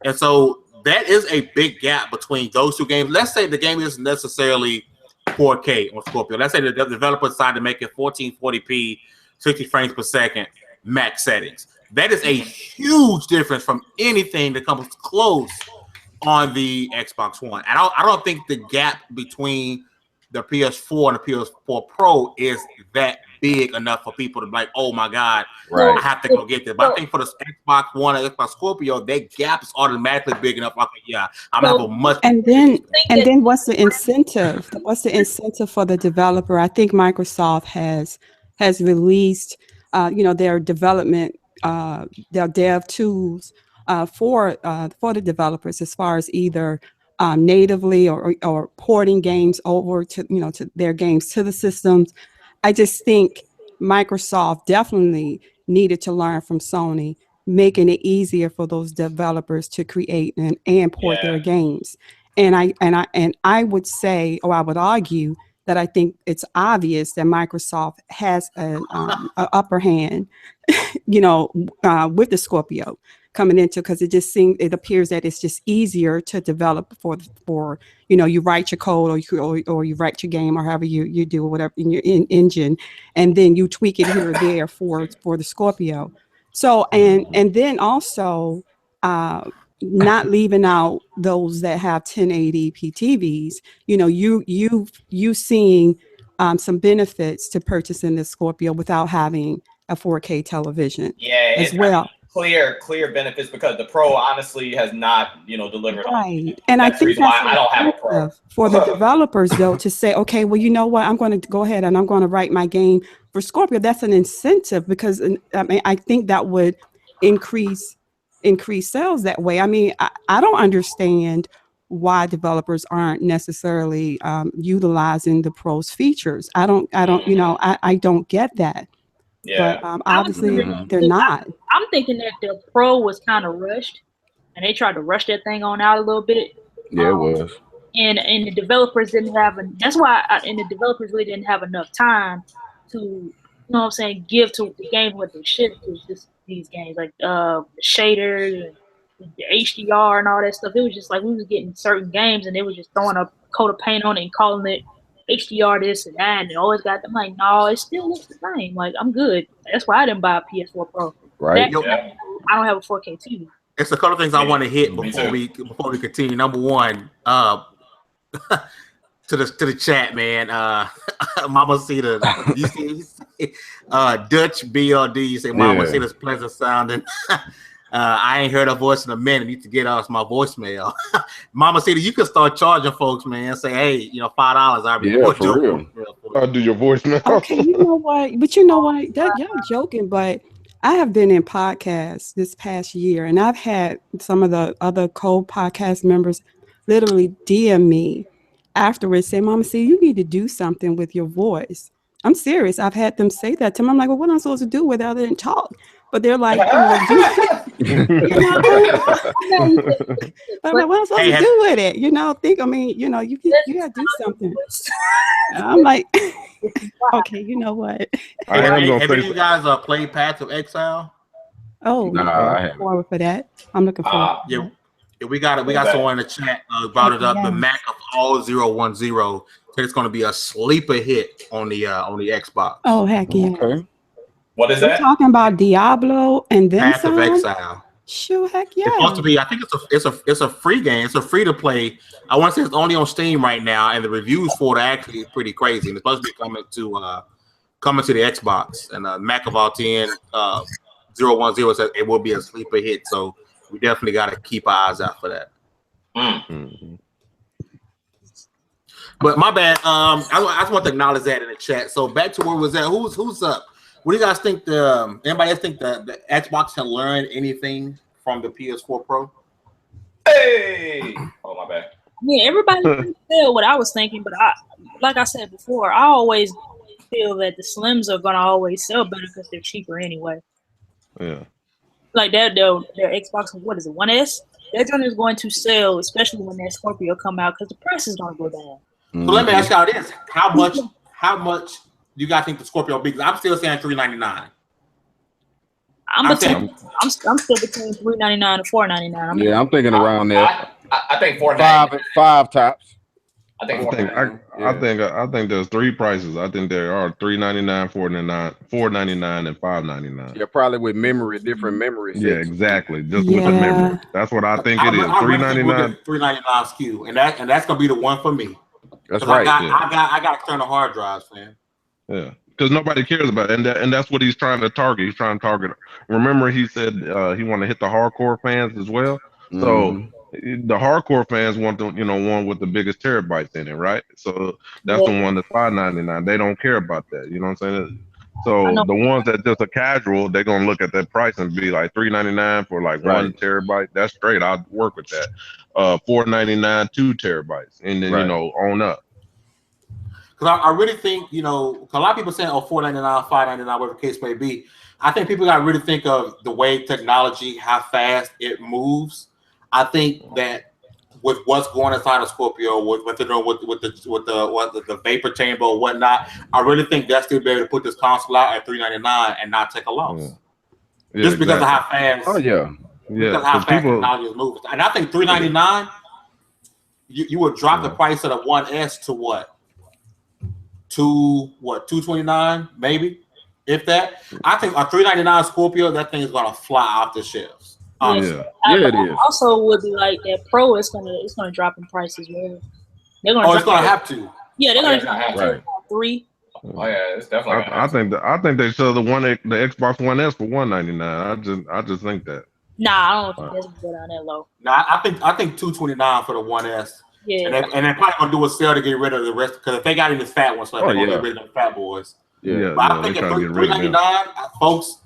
and so that is a big gap between those two games. Let's say the game isn't necessarily 4K on Scorpio. Let's say the developer decided to make it 1440p, 60 frames per second, max settings. That is a huge difference from anything that comes close on the Xbox One. I don't think the gap between the PS4 and the PS4 Pro is that big enough for people to be like, oh my God, I have to go get this. But I think for the Xbox One and Xbox Scorpio, that gap is automatically big enough. Okay, yeah, I'm gonna have a much. And then what's the incentive? What's the incentive for the developer? I think Microsoft has released, their development, their dev tools for the developers as far as either natively or porting games over to, to their games to the systems. I just think Microsoft definitely needed to learn from Sony, making it easier for those developers to create and port their games. And I would say, or I would argue, that I think it's obvious that Microsoft has an upper hand, with the Scorpio coming into, because it appears that it's just easier to develop for you write your code or you write your game or however you do whatever in your engine, and then you tweak it here or there for the Scorpio. So and then also not leaving out those that have 1080p TVs, you seeing some benefits to purchasing the Scorpio without having a 4K television as well. Clear benefits, because the Pro honestly has not, delivered. Right. And I think that's why I don't have a Pro. For the developers though, to say, okay, well, you know what, I'm going to go ahead and I'm going to write my game for Scorpio. That's an incentive, because I think that would increase sales that way. I mean, I don't understand why developers aren't necessarily utilizing the Pro's features. I don't get that. Yeah. But obviously they're not. I'm thinking that the Pro was kind of rushed, and they tried to rush that thing on out a little bit. Yeah, it was. And the developers didn't have, that's why, and the developers really didn't have enough time to, give to the game what they should do. These games, like shaders and the HDR and all that stuff. It was just like we was getting certain games and they was just throwing a coat of paint on it and calling it HDR this and that, and it always got them like, no, it still looks the same. Like, I'm good. That's why I didn't buy a PS4 Pro. Right. I don't have a 4K TV. It's a couple of things I want to hit before we continue. Number one, to the chat, man. Mamacita, you see, Dutch BLD, you say Mamacita's pleasant sounding. I ain't heard her voice in a minute. Need to get us my voicemail. Mamacita, you can start charging folks, man. Say, hey, $5. I'll be for real. I'll do your voicemail. Okay, you know what? But you know what? Y'all joking, but I have been in podcasts this past year, and I've had some of the other co-podcast members literally DM me afterwards, say, Mamacita, you need to do something with your voice. I'm serious. I've had them say that to me. I'm like, well, what am I supposed to do with it other than talk? But they're like, I'm like, what am I supposed to do with it? You got to do something. I'm like, okay, you know what? Have you guys played Path of Exile? Oh, no, I haven't. Forward for that. I'm looking forward. Yeah, we got someone in the chat brought it up. The Mac of all 010 said it's going to be a sleeper hit on the Xbox. Oh, heck yeah. Okay. What is that? We're talking about Diablo and then Path some? of Exile. Sure, heck yeah. It's supposed to be. I think it's a free game. It's a free to play. I want to say it's only on Steam right now, and the reviews for it are actually pretty crazy. And it's supposed to be coming to the Xbox, and Mac of all 10 010 says it will be a sleeper hit. So we definitely got to keep our eyes out for that. Mm-hmm. But my bad. I just want to acknowledge that in the chat. So back to where was that? Who's up? What do you guys think? Anybody else think the Xbox can learn anything from the PS4 Pro? Hey! Oh, my bad. Yeah, everybody can tell what I was thinking, but like I said before, I always feel that the Slims are gonna always sell better because they're cheaper anyway. Yeah. Like their Xbox, what is it, 1S? That one is going to sell, especially when that Scorpio come out, because the price is gonna go down. So let me ask y'all this: How much do you guys think the Scorpio will be? I'm still saying $399. I'm still between $399 and $499. Yeah, I'm thinking around there. I think $499. Five tops. I think there's three prices. I think there are $399, $499, and $599. Yeah, probably with different memories. Yeah, exactly. Just with the memory. That's what I think it is. $399. $399 SKU, and that's gonna be the one for me. That's right. I got external hard drives, man. Yeah, because nobody cares about it, and that's what he's trying to target. He's trying to target. Remember, he said he want to hit the hardcore fans as well. So the hardcore fans want the one with the biggest terabytes in it, right? So that's the one that's $599. They don't care about that. You know what I'm saying? So the ones that just are casual, they're gonna look at that price and be like $399 for like 1 terabyte. That's straight. I'll work with that. $499, 2 terabytes, and then on up. Because I really think, a lot of people saying, $499, $599, whatever the case may be. I think people got to really think of the way technology, how fast it moves. I think that with what's going inside of Scorpio, with the vapor chamber or whatnot, I really think they'll still be able to put this console out at $399 and not take a loss. Yeah, just because of how fast. Oh yeah, because of how fast technology is moving. And I think $399, you would drop the price of the 1S to what? $229 maybe, if that. I think a $399 Scorpio, that thing is gonna fly off the shelves. Yeah, it is. Also, would be like that Pro. It's gonna drop in price as well. They're gonna. It's gonna have to. Yeah, they're gonna drop to 3. Oh yeah, it's definitely. I think they sell the Xbox One S for $199. I just think that. Nah, I don't think that's good on that low. Nah, I think $229 for the 1S. Yeah, and they're probably gonna do a sale to get rid of the rest, because if they got any fat ones, so they're gonna get rid of the fat boys. Yeah, but I think at $399, folks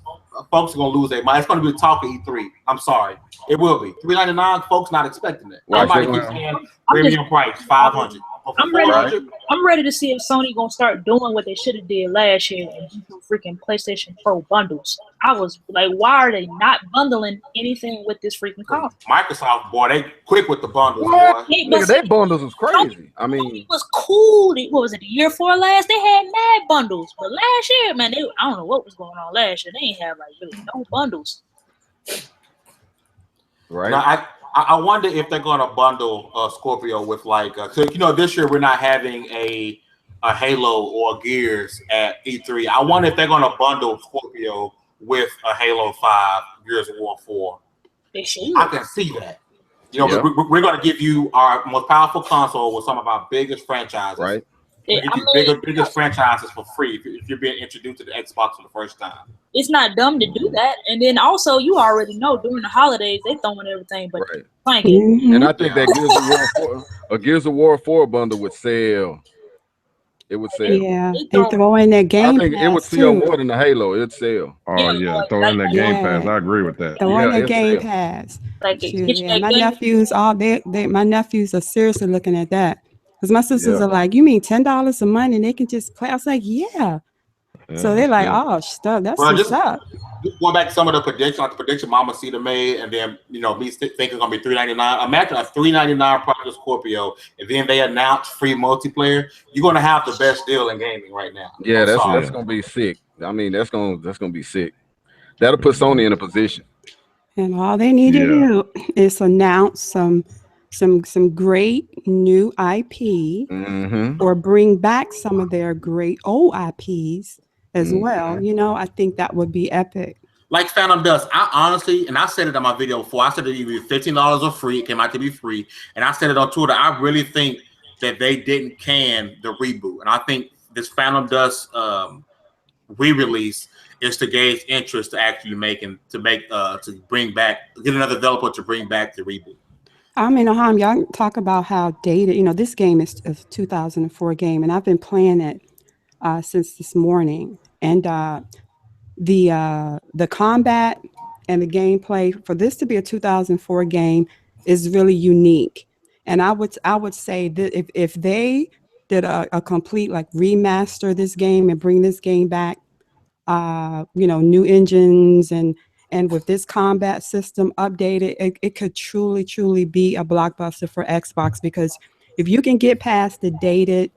are gonna lose their mind. It's gonna be a talk of E3. I'm sorry, it will be $399. Folks not expecting it. Everybody keeps saying premium price $500. I'm ready to see if Sony gonna start doing what they should have did last year and do freaking PlayStation Pro bundles. I was like, why are they not bundling anything with this freaking console? Microsoft, boy, they quick with the bundles. Boy. Nigga, they bundles was crazy. I mean, it was cool. What was it? The year before last, they had mad bundles, but last year, man, I don't know what was going on last year. They ain't have like really no bundles. Right. Now, I wonder if they're going to bundle Scorpio with like, this year we're not having a Halo or Gears at E3. I wonder if they're going to bundle Scorpio with a Halo 5, Gears of War 4. They should. I can see that. We're going to give you our most powerful console with some of our biggest franchises. Right. Biggest franchises for free if you're being introduced to the Xbox for the first time. It's not dumb to do that, and then also you already know during the holidays they throwing everything but blanket. And I think that Gears of War 4 bundle would sell. It would sell. Yeah, and throw in that Game Pass. I think it would sell more than the Halo. It'd sell. Oh yeah, throw in that Game Pass. I agree with that. Throw in that Game Pass. My nephews my nephews are seriously looking at that. Because my sisters are like, you mean $10 a month and they can just play? I was like, yeah. So they're like, oh, stuff. That's what's up. Going back to some of the predictions, like the prediction Mamacita made, and then me thinking it's gonna be $399. Imagine a $399 price of Scorpio, and then they announce free multiplayer. You're gonna have the best deal in gaming right now. Yeah, that's gonna be sick. I mean, that's gonna be sick. That'll put Sony in a position. And all they need to do is announce some great new IP, or bring back some of their great old IPs as well. I think that would be epic. Like Phantom Dust, I honestly, and I said it on my video before, I said it either $15 or free. It came out to be free, and I said it on Twitter. I really think that they didn't can the reboot, and I think this Phantom Dust re-release is to gauge interest to actually get another developer to bring back the reboot. I mean, y'all talk about how dated, this game is a 2004 game, and I've been playing it since this morning. And the combat and the gameplay for this to be a 2004 game is really unique. And I would say that if they did a complete remaster this game and bring this game back, new engines and with this combat system updated, it could truly be a blockbuster for Xbox, because if you can get past the dated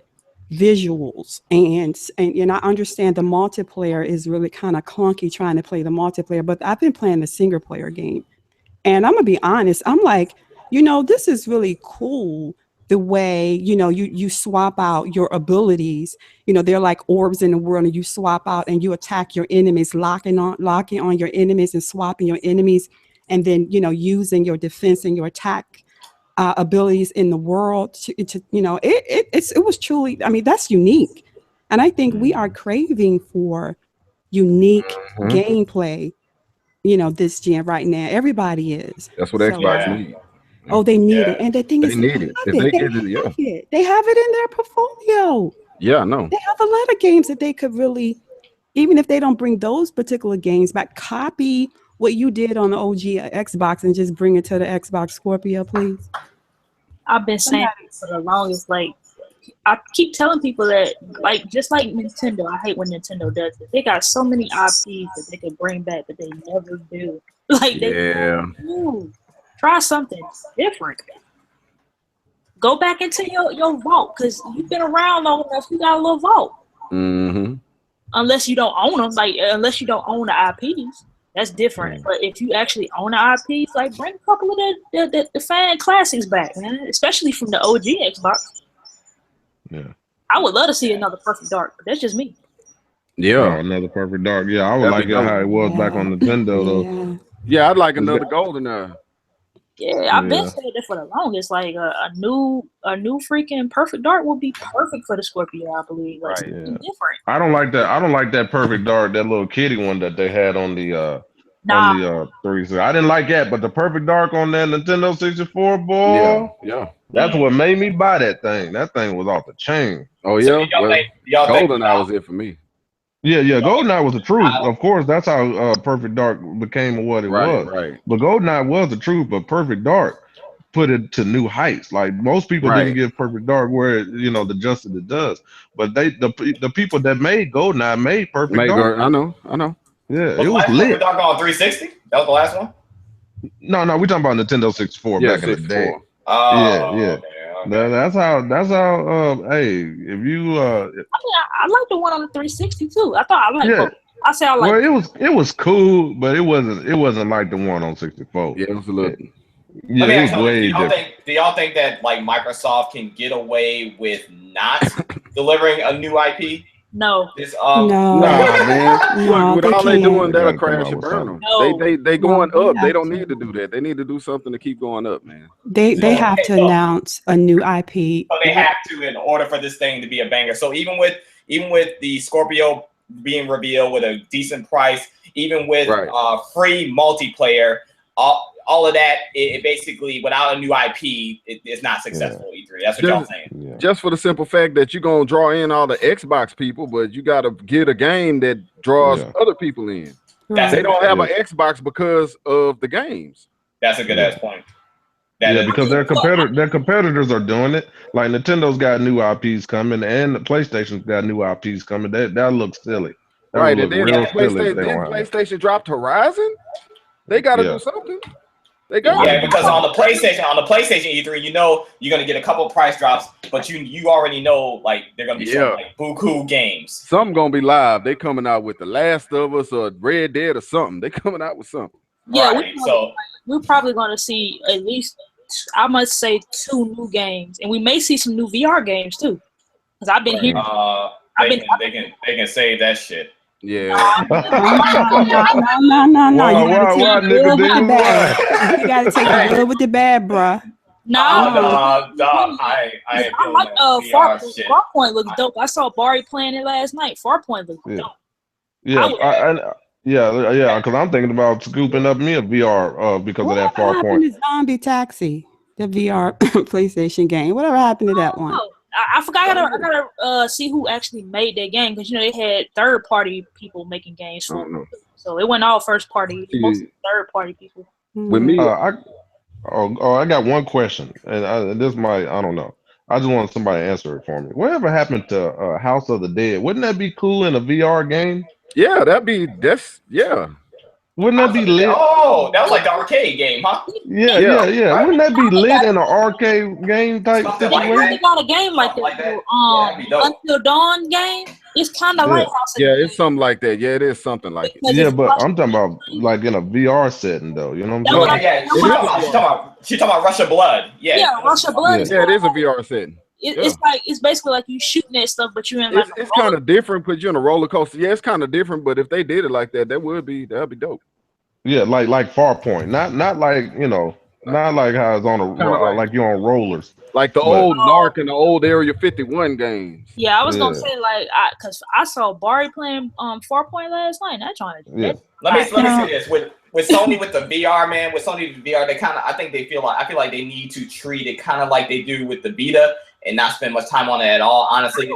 visuals and I understand the multiplayer is really kind of clunky trying to play the multiplayer, but I've been playing the single player game, and I'm gonna be honest, I'm like, this is really cool. The way, you swap out your abilities, they're like orbs in the world, and you swap out and you attack your enemies, locking on your enemies and swapping your enemies, and then, using your defense and your attack abilities in the world it was truly, that's unique. And I think we are craving for unique gameplay, this gen right now. Everybody is. That's what Xbox needs. Oh, they need it, and the thing is, they have it in their portfolio. Yeah, I know. They have a lot of games that they could really even if they don't bring those particular games back, copy what you did on the OG Xbox and just bring it to the Xbox Scorpio, please. I've been saying for the longest, like, I keep telling people that, like, just like Nintendo, I hate when Nintendo does it. They got so many IPs that they could bring back, but they never do. Like, they never do. Try something different. Go back into your vault, because you've been around long enough. You got a little vault. Mm-hmm. Unless you don't own them, like, unless you don't own the IPs. That's different. But if you actually own the IPs, like, bring a couple of the fan classics back, man. Especially from the OG Xbox. Yeah. I would love to see another Perfect Dark, but that's just me. Yeah, another Perfect Dark. Yeah, I would like it how it was back on Nintendo though. Yeah, I'd like another GoldenEye. Yeah, I've been saying that for the longest. Like a new freaking Perfect Dark would be perfect for the Scorpio, I believe. Like different. I don't like that. I don't like that Perfect Dark, that little kitty one that they had on the 360. I didn't like that, but the Perfect Dark on that Nintendo 64, boy. Yeah. That's what made me buy that thing. That thing was off the chain. Oh yeah. GoldenEye was it for me. Yeah, GoldenEye was the truth. Of course, that's how Perfect Dark became what it was. Right. But GoldenEye was the truth, but Perfect Dark put it to new heights. Like most people didn't give Perfect Dark where the justice it does. But the people that made GoldenEye made Perfect Dark. I know. Yeah, it was lit. Perfect Dark on 360? That was the last one? No, we're talking about Nintendo 64 back in the day. Oh, yeah. Okay. That's how. Hey, if you. I like the one on the 360 too. I like. I say I like. Well, it was cool, but it wasn't like the one on 64. Yeah, it was a little. Yeah, it was way different. Do y'all think that like Microsoft can get away with not delivering a new IP? No. No, man. No, with all they doing, that'll crash and burn them. No. They going up. They don't need to do that. They need to do something to keep going up, man. They have to announce a new IP. So they have to in order for this thing to be a banger. So even with the Scorpio being revealed with a decent price, even with free multiplayer, all of that, it basically, without a new IP, it's not successful E3. That's what y'all saying. Yeah. Just for the simple fact that you're going to draw in all the Xbox people, but you got to get a game that draws other people in. They don't have an Xbox because of the games. That's a good ass point. Because their competitors are doing it. Like Nintendo's got new IPs coming, and the PlayStation's got new IPs coming. That looks silly. And then PlayStation dropped Horizon. They got to do something. Because on the PlayStation E3, you're gonna get a couple price drops, but you already know like they're gonna be showing like buku games. Something gonna be live. They coming out with The Last of Us or Red Dead or something. They coming out with something. Yeah, we're probably gonna see at least, I must say, 2 new games, and we may see some new VR games too. Because I've been hearing. They can save that shit. Yeah. No. You gotta take the good with the bad, bruh. I like Farpoint looks dope. I saw Bari playing it last night. Farpoint looks dope. Yeah, because I'm thinking about scooping up me a VR because of that Farpoint. What happened to Zombie Taxi, the VR PlayStation game? Whatever happened to that one? I forgot. I gotta see who actually made that game, because they had third-party people making games for them. So it wasn't all first-party, mostly third-party people. With me, I got one question, and this might, I don't know. I just want somebody to answer it for me. Whatever happened to House of the Dead? Wouldn't that be cool in a VR game? Yeah, Wouldn't that be lit? Oh, that was like the arcade game, huh? Yeah. Wouldn't that be lit in an arcade game type situation? They got a game like that. Until Dawn game. It's kind of like House of the Dead. It's something like that. Yeah, it is something like it. Yeah, but I'm talking about like in a VR setting though. You know what I'm saying? She's talking about Rush of Blood. Yeah, Rush of Blood. Yeah, it is a VR setting. It's basically like you shooting at stuff, but you're in like it's kind of different because you're in a roller coaster. Yeah, it's kind of different, but if they did it like that, that'd be dope. Yeah, like Farpoint, not like not like how it's on like you're on rollers, like the old Narc and the old Area 51 games. Yeah, I was gonna say because I saw Bari playing Farpoint last night. And Let me say this with Sony with the VR, man. With Sony with the VR, I feel like they need to treat it kind of like they do with the Vita and not spend much time on it at all. Honestly,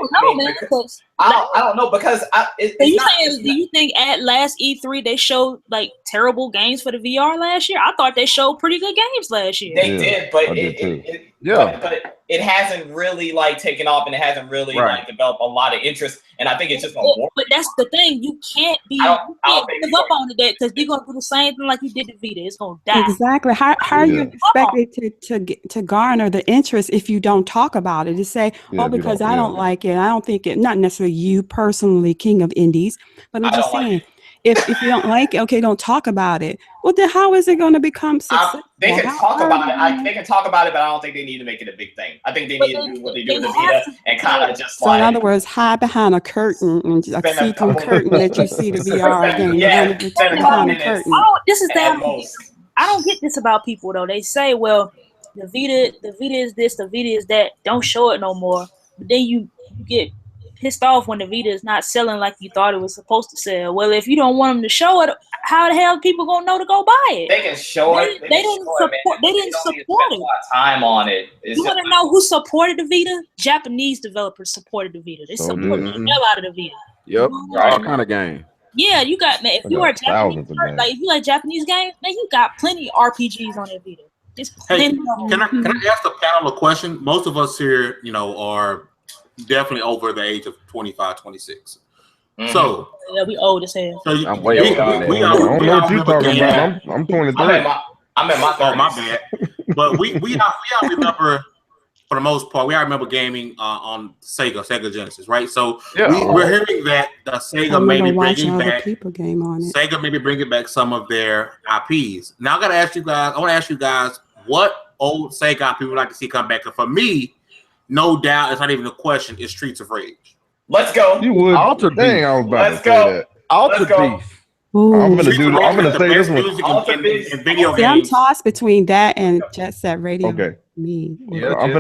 I don't know because do you think at last E3 they showed like terrible games for the VR last year? I thought they showed pretty good games last year. They did, but but it hasn't really like taken off, and it hasn't really like developed a lot of interest. And I think it's just gonna work. But that's the thing, you can't give up on it because you're gonna do the same thing like you did to Vita. It's gonna die. Exactly. How are you expected to garner the interest if you don't talk about it? To say, because I don't like it, I don't think it. Not necessarily you personally, king of indies, but I'm just saying. If you don't like it, okay, don't talk about it. Well, then how is it going to become successful? They can talk about it. They can talk about it, but I don't think they need to make it a big thing. I think they need to do what they do with the Vita and kind of just in other words, hide behind a curtain and just a see-through curtain that you see the VR game. Behind a curtain. This is that. I don't get this about people though. They say, well, the Vita is this, the Vita is that. Don't show it no more. But then you get pissed off when the Vita is not selling like you thought it was supposed to sell. Well, if you don't want them to show it, how the hell are people gonna know to go buy it? They can show it. They didn't support it. Time on it. You want to know who supported the Vita? Japanese developers supported the Vita. They supported the hell out of the Vita. Yep, all kind of game. Yeah, you got, man. If you are Japanese, like if you like Japanese games, man, you got plenty of RPGs on that Vita. Hey, can I ask the panel a question? Most of us here, are definitely over the age of 25, 26. Mm-hmm. So we old as hell. So I'm way older. I don't know what you're talking about. I'm 23. I'm at my 30s. Oh, my bad. But we all remember, for the most part, we all remember gaming on Sega Genesis, right? So we're hearing that the Sega may be bringing back Sega maybe bringing back some of their IPs. Now I want to ask you guys what old Sega IP would like to see come back. And for me, no doubt, it's not even a question. It's Streets of Rage. Let's go. You would. Alter Dang, I was about to say that. Alter Beast. I'm gonna say this one. In video games. I'm tossed between that and Jet Set Radio. Okay. I'm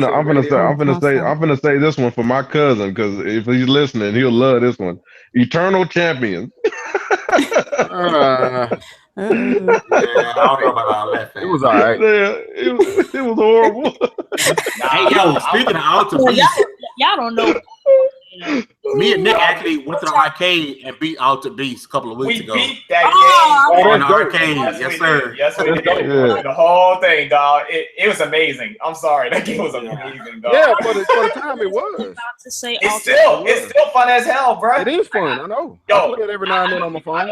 gonna say this one for my cousin because if he's listening, he'll love this one. Eternal Champions. I don't know about all that. It was all right. Yeah, it was horrible. Hey, yo, speaking of Alter Beast, y'all don't know. Me and Nick actually went to the arcade and beat Alter Beast a couple of weeks ago. We beat that game in the arcade. Yes, sir. Yes, we did. Yeah. The whole thing, dog. It was amazing. I'm sorry, that game was amazing, dog. Yeah, for the time it was. It's still fun as hell, bro. It is fun. I know. I play it every now and then on my phone. I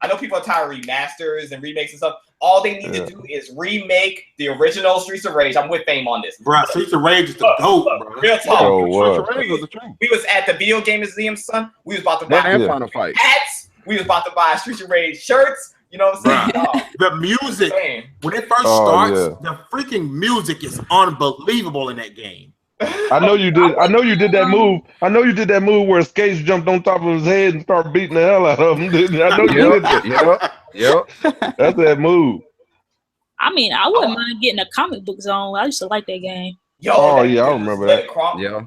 know people are tired of remasters and remakes and stuff. All they need to do is remake the original Streets of Rage. I'm with Fame on this. Bro, Streets of Rage is the GOAT, bro. Real talk. We was at the video game museum, son. We was about to buy hats. We was about to buy Streets of Rage shirts. You know what I'm saying? The music, when it first starts, the freaking music is unbelievable in that game. I know you did. I know you did that move. I know you did that move where Skates jumped on top of his head and started beating the hell out of him. I know you did that. Yep. That's that move. I mean, I wouldn't mind getting a comic book zone. I used to like that game. I remember that.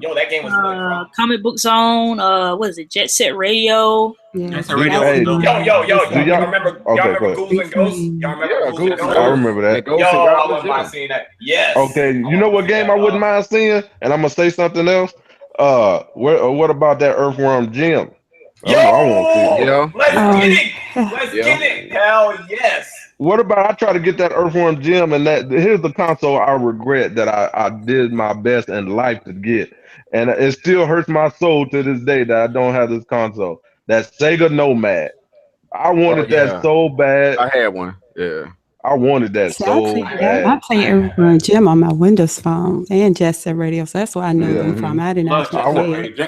Yo, that game was really comic book zone. What is it? Jet Set Radio. Jet Set Radio. Y'all remember Ghouls and Ghosts? Y'all remember Ghouls and Ghosts? I remember that. I wouldn't mind seeing that. Yes. Okay, you know what game I wouldn't mind seeing? And I'm gonna say something else. What about that Earthworm Jim? Let's get it. Hell yes. What about I try to get that Earthworm Jim and here's the console I regret that I did my best in life to get. And it still hurts my soul to this day that I don't have this console. That Sega Nomad. I wanted that so bad. I had one. Yeah. I wanted that so bad. I play Earthworm Jim on my Windows phone and Jet Set Radio, so that's where I know them from. I didn't actually play it. The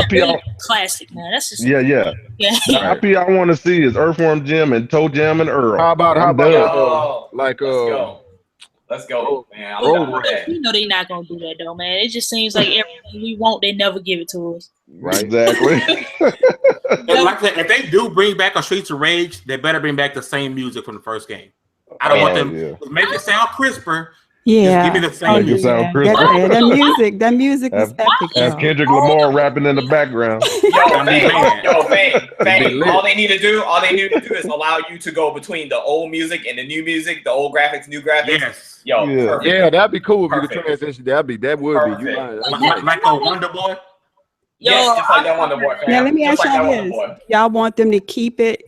IP classic, man. That's just The IP I want to see is Earthworm Jim and Toe Jam and Earl. How about Let's go, man. You know they're not gonna do that though, man. It just seems like everything we want, they never give it to us. Right, exactly. And like I said, if they do bring back a Streets of Rage, they better bring back the same music from the first game. I don't want them to make it sound crisper. Yeah, just give me the same music. That music is epic. That's Kendrick Lamar rapping in the background. Fame. All they need to do is allow you to go between the old music and the new music, the old graphics, new graphics. Yes. Perfect. That'd be cool if you could transition. That would be. Like a Wonder Boy. Yes, just like that Wonderboy. Fam. Now let me ask Just like y'all that this: Wonderboy. y'all want them to keep it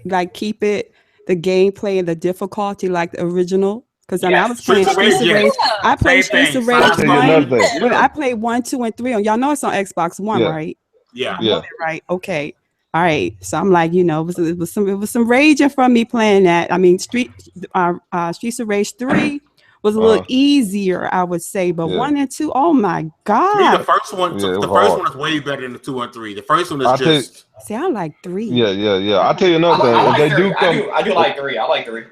the gameplay and the difficulty like the original? Because I was playing Streets of Rage. I played Streets of Rage I'll tell you another thing. but I played 1, 2, and 3 on. Y'all know it's on Xbox One, right? Yeah. Right. Okay. All right. So I'm like, it was some raging from me playing that. I mean, Streets of Rage 3 was a little easier, I would say, but 1 and 2, oh my God. The first one, the first one is way better than the 2 and 3. The first one is just. See, I like 3. Yeah. I'll tell you another thing. I do like 3. I like 3.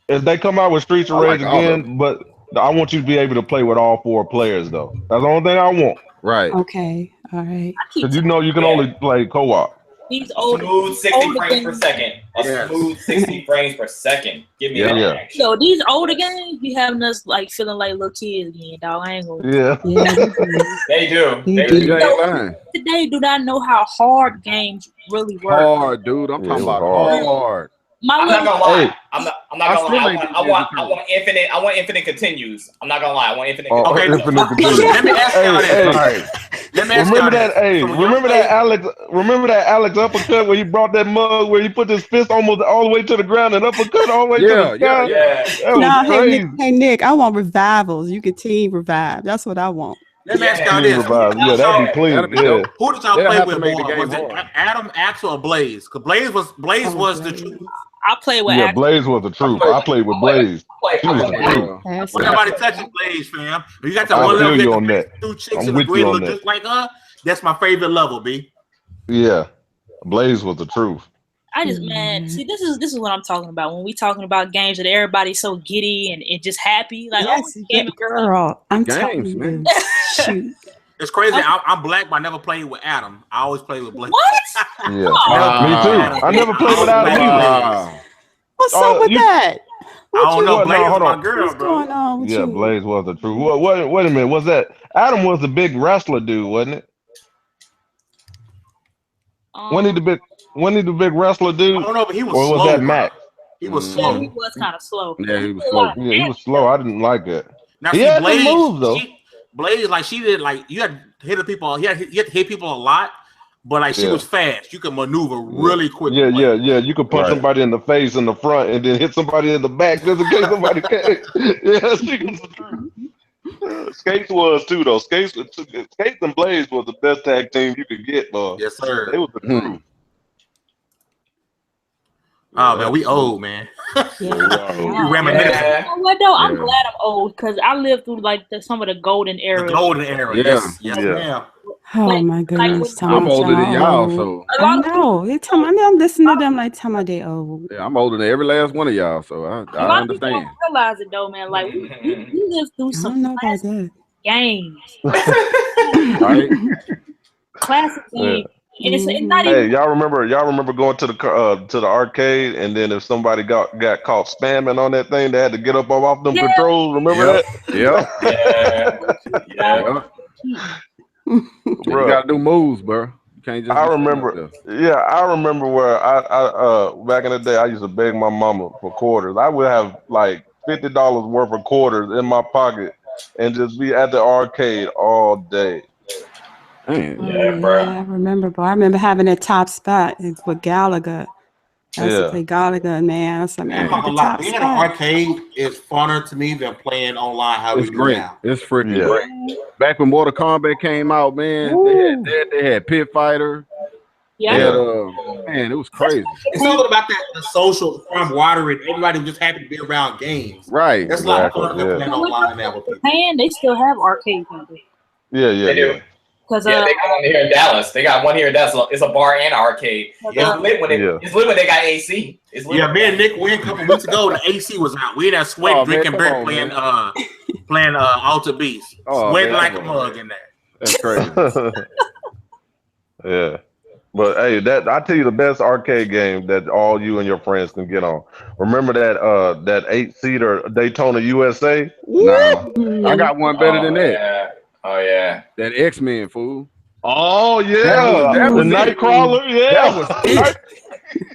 If they come out with Streets of Rage again, but I want you to be able to play with all 4 players, though. That's the only thing I want. Right. Okay. All right. Because you can only play co-op. These old, smooth 60 frames per second. Smooth 60 frames per second. Give me that action. Yo, these older games be having us like feeling like little kids again, dog. I ain't gonna. They do. Today, do not know how hard games really work. Hard, dude. I'm talking about hard. I'm not gonna lie. I'm not gonna lie. I want infinite continues. I'm not gonna lie. I want infinite continues. Infinite continues. Let me ask y'all this. Remember that Alex uppercut where he brought that mug where he put his fist almost all the way to the ground and uppercut all the way to the sky? That was crazy. Hey Nick, I want revivals. You can team revive. That's what I want. Let me ask y'all this. That'd be clean. Who did y'all play with more? Was it Adam, Axel, or Blaze? Because Blaze was the truth. I played with Axel. Blaze was the truth. I played with Blaze. Nobody touching Blaze, fam. You got that one level that 2 chicks in the green look just like her. That's my favorite level, B. Yeah, Blaze was the truth. I just see this is what I'm talking about when we talking about games that everybody's so giddy and just happy. Like girl, I'm telling you. Shoot. It's crazy. I'm black, but I never played with Adam. I always played with Blaze. What? Me too. I never played with Adam either. What's up with that? I don't know. Blaze hold my girl, What's going on with you? Blaze was the truth. Wait a minute. Was that Adam was the big wrestler dude, wasn't it? Wasn't he the big wrestler dude? I don't know, but he was slow. Or was that Max? He was slow. Yeah, he was kind of slow. Yeah, he was slow. Yeah, he was slow. I didn't like it. Now, he had Blaze, moves though. Blaze, like she did, like you had to hit people. You had to hit people a lot, but like she was fast. You could maneuver really quick. Yeah. You could punch somebody in the face in the front and then hit somebody in the back just in case somebody came. Yeah, she was the truth. Skates was too though. Skates and Blaze was the best tag team you could get, bro. Yes, sir. It was the truth. Oh man, we old, man. You know what though? I'm glad I'm old because I lived through like some of the golden era. The golden era, yes. Oh my goodness, I'm older than y'all, so I know. I'm listening to them like tell me they old. Yeah, I'm older than every last one of y'all, so I understand. People don't realize it though, man. Like we lived through some classic games. Right? Classic games. And it's not even. Hey, y'all remember going to the arcade, and then if somebody got caught spamming on that thing, they had to get up off them controls. Remember that? Yeah. You gotta do moves, bro. You can't just. I remember where I back in the day, I used to beg my mama for quarters. I would have like $50 worth of quarters in my pocket and just be at the arcade all day. Bro. I remember, bro. I remember having that top spot with Gallagher. I used to play Gallagher, man. I was like, man, being in an arcade is funner to me than playing online. It's great. Now. It's freaking great. Back when Mortal Kombat came out, man, they had Pit Fighter. Man, it was crazy. It's something about that the social camaraderie. Everybody was just happy to be around games. Right. That's a lot of fun playing online now with people. Man, they still have arcades. They do. They got one here in Dallas. They got one here in Dallas. It's a bar and arcade. It's lit when they got AC. Me and Nick went a couple weeks ago. The AC was out. We had that sweat drinking beer playing Alter Beast. Sweating like a mug in there. That's crazy. Yeah. But hey, I tell you the best arcade game that all you and your friends can get on. Remember that 8-seater Daytona USA? Nah, I got one better than that. Yeah. Oh yeah, that X-Men fool. Oh yeah, that was the Nightcrawler. Yeah,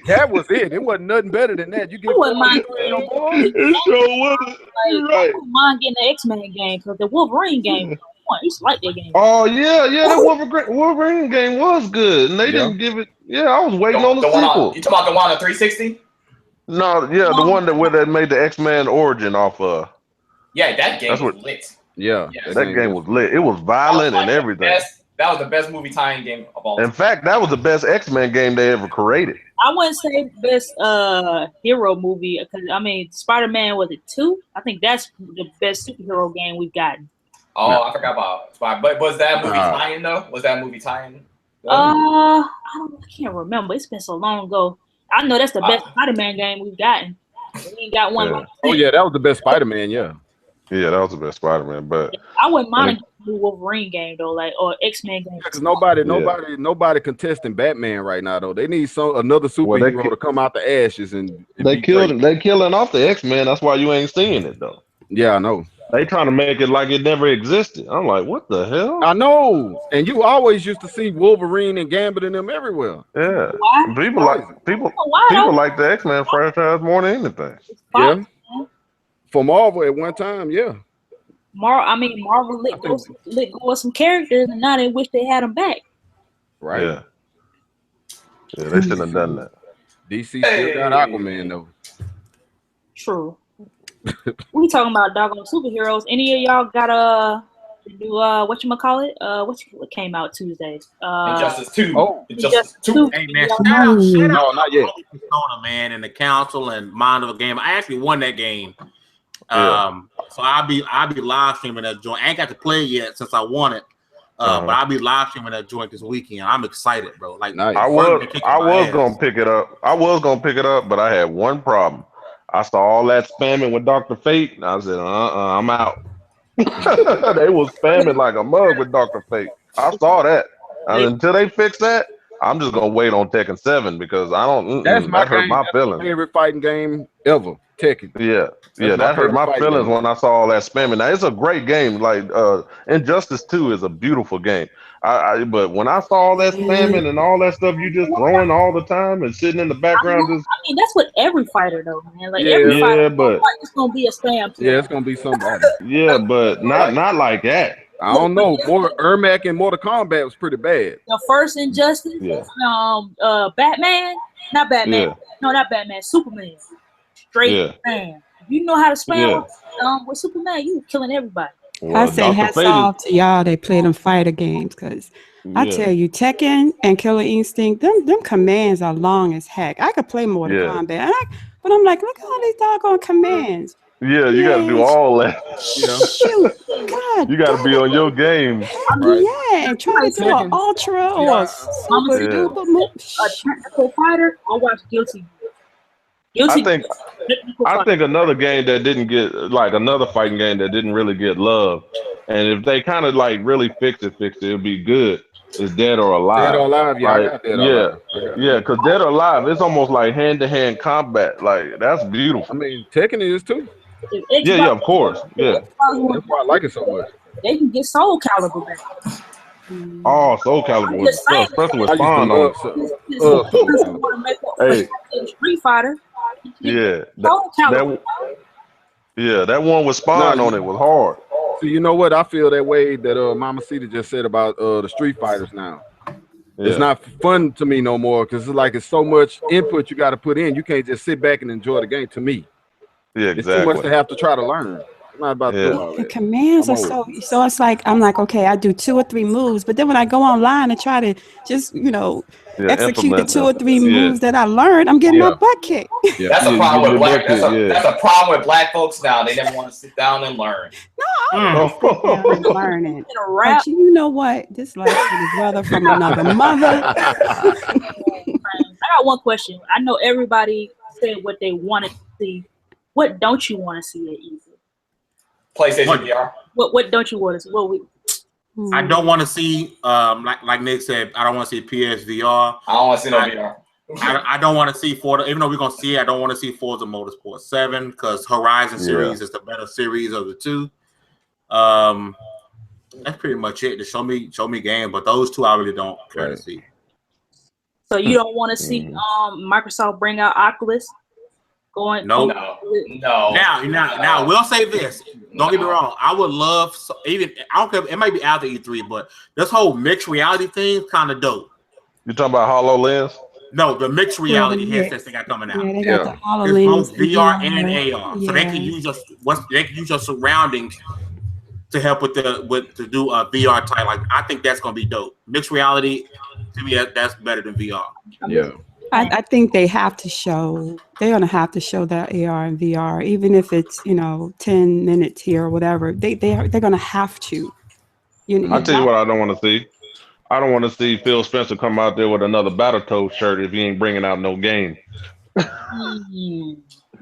that was it. It wasn't nothing better than that. You get wouldn't mind. It sure wasn't. I wouldn't mind getting the X-Men game because the Wolverine game. I used to like that game. Oh yeah, that Wolverine game was good, and they didn't give it. Yeah, I was waiting on the sequel. You talking about the one on 360? No, yeah, the one where they made the X-Men origin off of. Yeah, that game was lit. Yeah, that game was lit. It was violent and everything. That was the best movie tie-in game of all time. In fact, that was the best X-Men game they ever created. I wouldn't say best hero movie because I mean Spider-Man was it 2? I think that's the best superhero game we've gotten. Oh, I forgot about Spider. But was that movie tie-in though? Was that movie tie-in? I can't remember. It's been so long ago. I know that's the best Spider-Man game we've gotten. We ain't got one. Yeah. Oh yeah, that was the best Spider-Man. Yeah. Yeah, that was the best Spider-Man. But I wouldn't mind a Wolverine game though, like or X-Men game. Because nobody contesting Batman right now though. They need another superhero to come out the ashes and they killing off the X-Men. That's why you ain't seeing it though. Yeah, I know. They trying to make it like it never existed. I'm like, what the hell? I know. And you always used to see Wolverine and Gambit in them everywhere. Yeah. People like the X-Men franchise more than anything. Yeah. For Marvel at one time, yeah. Marvel let go of some characters, and now they wish they had them back. Right. Yeah. Yeah, they shouldn't have done that. DC still got Aquaman though. True. We talking about doggone superheroes. Any of y'all got whatchamacallit? What came out Tuesday? Injustice 2. Oh, Injustice 2. Hey man, shout out no, not yet. Persona, man, and the council and Mind of a Game. I actually won that game. So I'll be live streaming that joint. I ain't got to play it yet since I won it. But I'll be live streaming that joint this weekend. I'm excited, bro. Like nice. I was gonna pick it up. But I had one problem. I saw all that spamming with Dr. Fate, and I said, I'm out. They was spamming like a mug with Dr. Fate. I saw that. Until they fix that, I'm just gonna wait on Tekken 7 because I don't. That hurt my feelings. My favorite fighting game ever. Tekken. Yeah, that hurt my feelings when I saw all that spamming. Now it's a great game. Like Injustice 2 is a beautiful game. But when I saw all that spamming and all that stuff, you just throwing all the time and sitting in the background. That's what every fighter though, man. Like every fighter, but it's gonna be a spam. Yeah, it's gonna be somebody. Yeah, but not like that. I don't know. Ermac and Mortal Kombat was pretty bad. The first Injustice, Batman, not Batman. No, not Batman. Superman. Straight spam. You know how to spam with Superman, you killing everybody. Well, I say hats off to y'all that play them fighter games because I tell you, Tekken and Killer Instinct, them commands are long as heck. I could play Mortal Kombat, but I'm like, look at all these doggone commands. Yeah, you got to do all that. Shoot, God, you got to be on your game. Yeah, and try to do an ultra or super duper move. A technical fighter, I watch Guilty. I think another game that didn't get another fighting game that didn't really get love, and if they kind of really fix it, it'll be good. Is Dead or Alive? Dead or Alive, yeah, because Dead or Alive, it's almost like hand-to-hand combat. Like that's beautiful. I mean, Tekken is too. Yeah, of course. Yeah, that's why I like it so much. They can get Soul Calibur back. Oh, Soul Calibur, especially with Spawn on it. Hey, Street Fighter. Yeah, that one with Spawn on it was hard. So you know what? I feel that way that Mamacita just said about the Street Fighters now. It's not fun to me no more because it's so much input you got to put in. You can't just sit back and enjoy the game. To me, exactly. It's too much to have to try to learn. I'm not about to do all that. The commands are so it's like I'm like, okay, I do 2 or 3 moves, but then when I go online and try to just execute the 2 or 3 moves that I learned, I'm getting my butt kicked. That's a problem with black. That's a problem with black folks now. They never want to sit down and learn. No, I'm learning. But you know what? This life is a brother from another mother. I got one question. I know everybody said what they wanted to see. What don't you want to see at E3? PlayStation VR. What don't you want to see? I don't want to see like Nick said, I don't want to see PSVR. I don't want to see no VR. I don't want to see Forza, even though we're gonna see it, I don't want to see Forza Motorsport 7 because Horizon series is the better series of the two. That's pretty much it. To show me game, but those two I really don't care to see. So you don't want to see Microsoft bring out Oculus? No. Now, we'll say this. Don't get me wrong. I would love I don't care. It might be after E3, but this whole mixed reality thing is kind of dope. You talking about HoloLens? No, the mixed reality headsets they got coming out. Yeah, they got the It's HoloLens. both VR and AR, so they can use your surroundings to help with to do a VR type. Like I think that's gonna be dope. Mixed reality, to me, that's better than VR. Yeah. I think they have to show. They're gonna have to show that AR and VR, even if it's 10 minutes here or whatever. They're gonna have to. I'll tell you what I don't want to see. I don't want to see Phil Spencer come out there with another Battletoads shirt if he ain't bringing out no game.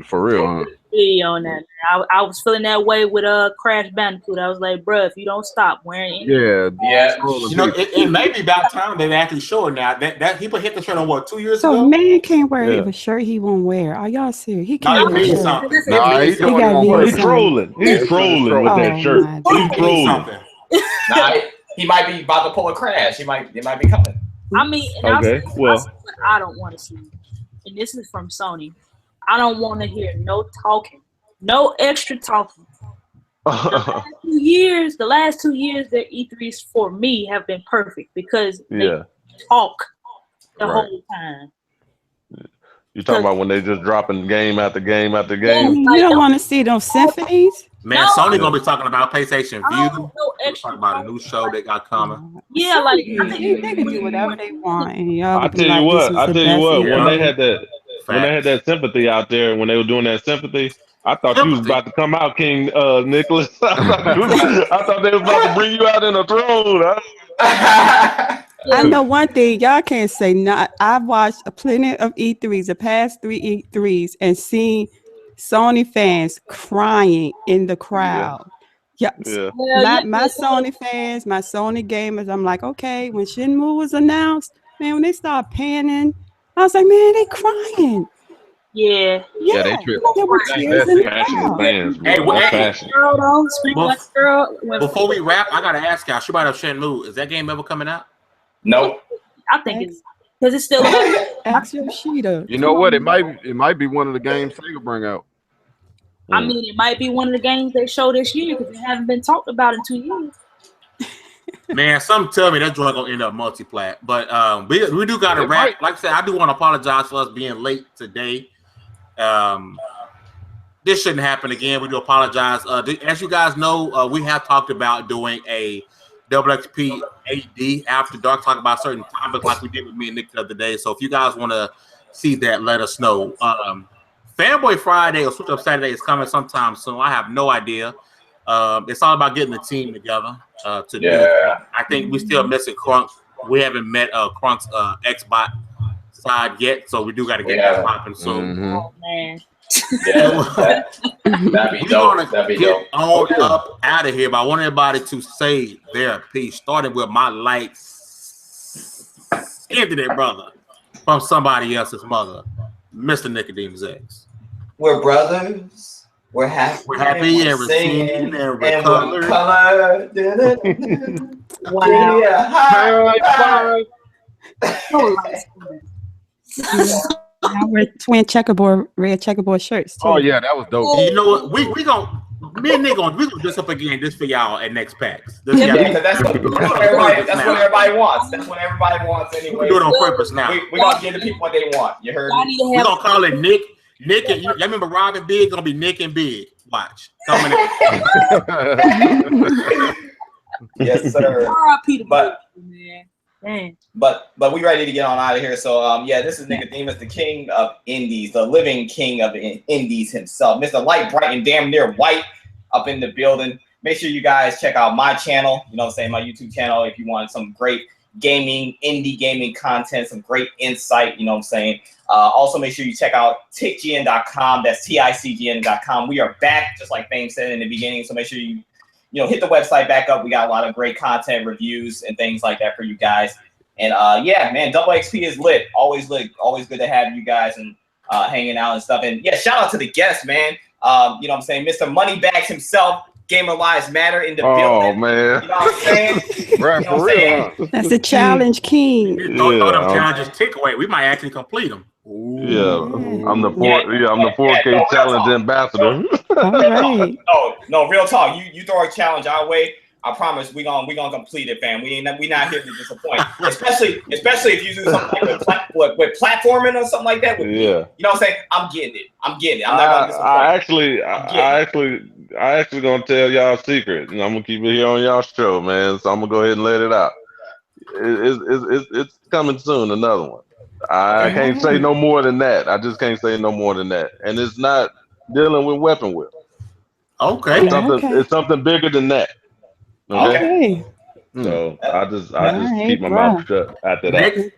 For real, huh? Yeah, on that. I was feeling that way with Crash Bandicoot. I was like, bro, if you don't stop wearing it. Yeah. It may be about time they actually show it now. That he hit the shirt on what 2 years So ago. man can't wear a shirt he won't wear. Are y'all serious? He can't wear a shirt. Something. Nah, he's trolling. He's trolling with that shirt. He's trolling. Nah, he might be about to pull a crash. It might be coming. I mean, okay. Well, I don't want to see, and this is from Sony. I don't want to hear no talking, no extra talking. The last 2 years, their E3s for me have been perfect because they talk the whole time. You talking about when they just dropping game after game after game? You don't want to see those symphonies. Man, Sony gonna be talking about PlayStation View. Talking about a new show they got coming. Yeah, like they can do whatever they want. And y'all I tell you what. When they had that sympathy out there, when they were doing that sympathy, I thought you was about to come out, King Nicholas. I thought they was about to bring you out in a throne. I know one thing y'all can't say. Not. I've watched plenty of E3s, the past 3 E3s, and seen Sony fans crying in the crowd. My Sony fans, my Sony gamers. I'm like, okay. When Shenmue was announced, man, when they started panning, I was like, man, they crying. Yeah, they trip. There were tears in the crowd. Before we wrap, I gotta ask y'all. She might have Shenmue. Is that game ever coming out? Nope. I think it's because it's still. Ask Yoshida. You know what? It might be one of the games Sega bring out. I mean, it might be one of the games they show this year because it haven't been talked about in 2 years. Man, some tell me that joint gonna end up multi-plat, but we do gotta wrap. Like I said, I do want to apologize for us being late today. This shouldn't happen again. We do apologize. As you guys know, we have talked about doing a XP AD after dark, talk about certain topics like we did with me and Nick the other day. So if you guys want to see that, let us know. Fanboy Friday or Switch Up Saturday is coming sometime soon. I have no idea. It's all about getting the team together to do it. I think we still missing Crunk. We haven't met Crunk's Xbox side yet, so we do got to get that popping soon. Oh man. That'd be dope. That'd be dope. On up out of here, but I want everybody to say their piece, starting with my internet brother from somebody else's mother, Mr. Nickodemus X. We're brothers. We're happy. We're happy and we're singing and we're colored. Now we're twin red checkerboard shirts too. Oh yeah, that was dope. You know what? We gonna me and Nick gonna do this up again just for y'all at next PAX. That's what everybody wants. That's what everybody wants anyway. We do it on purpose now. We're gonna give the people what they want. You heard me? We're gonna call it Nick and you remember Robin Big? Gonna be Nick and Big. Watch. Coming in. Yes, sir. But we ready to get on out of here. So this is Nickodemus, the king of indies, the living king of indies himself, Mr. Light, Bright, and damn near white up in the building. Make sure you guys check out my channel, my YouTube channel, if you want some great indie gaming content, some great insight, Also make sure you check out TiCGN.com. That's TiCGN.com. We are back, just like Fame said in the beginning. So make sure you hit the website back up. We got a lot of great content, reviews, and things like that for you guys. And man, Double XP is lit. Always lit. Always good to have you guys and hanging out and stuff. And shout out to the guests, man. Mr. Moneybags himself, Gamer Lives Matter in the building. Oh man. You know what I'm saying? Right, for real. That's the challenge king. Don't throw them challenges TiC away. We might actually complete them. I'm the 4K challenge ambassador. All right. No, real talk. You throw a challenge our way, I promise we gonna complete it, fam. We not here to disappoint. Especially if you do something like with platforming or something like that. With me, you know what I'm saying? I'm getting it. I'm not gonna disappoint. I actually gonna tell y'all a secret, and I'm gonna keep it here on y'all show, man. So I'm gonna go ahead and let it out. It's coming soon. Another one. I can't say no more than that. I just can't say no more than that. And it's not dealing with weapon whip. Okay. It's something bigger than that. Okay. So I just keep my mouth shut after that.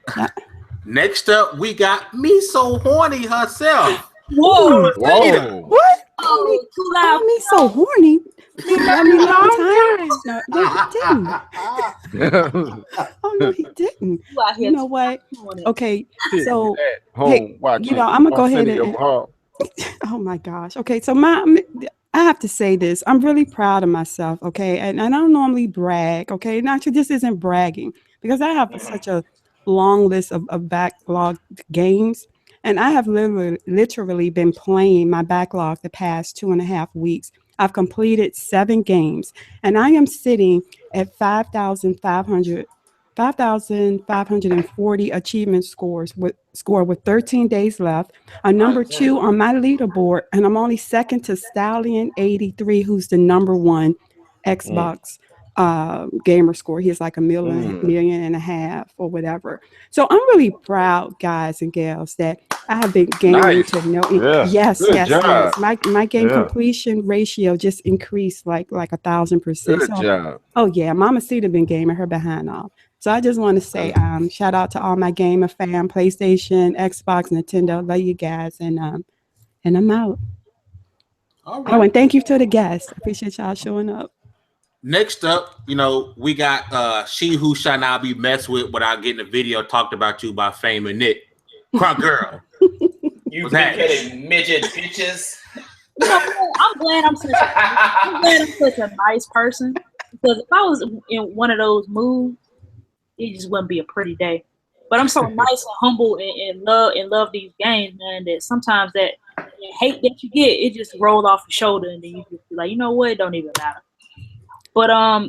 Next up, we got Me So Horny herself. Whoa. What? Oh, too loud. Me So Horny. I mean, long time. No, he didn't. Oh no, he didn't. You know what? Okay, so hey, you know, I'm gonna go ahead and. Oh my gosh. Okay, so I have to say this. I'm really proud of myself. Okay, and I don't normally brag. Okay, and actually, this isn't bragging because I have such a long list of backlog games. And I have literally been playing my backlog the past 2.5 weeks. I've completed 7 games, and I am sitting at 5,540 achievement scores with 13 days left. I'm number 2 on my leaderboard, and I'm only second to Stallion83, who's the number 1 Xbox gamer score. He has like 1.5 million or whatever. So I'm really proud, guys and gals, that I have been gaming to know. Yes. My game completion ratio just increased like 1,000%. Good job. Oh yeah, Mamacita been gaming her behind off. So I just want to say shout out to all my gamer fam, PlayStation, Xbox, Nintendo. Love you guys, and I'm out. All right. Oh, and thank you to the guests. I appreciate y'all showing up. Next up, you know, we got She Who Shall Not Be Messed With Without Getting a Video talked about you by Fame and Nick. Crunk Girl. You big-headed midget bitches. I'm glad I'm such a nice person, because if I was in one of those moods, it just wouldn't be a pretty day. But I'm so nice and humble and love these games, man, that sometimes that hate that you get, it just rolls off your shoulder, and then you just be like, you know what, it don't even matter. But I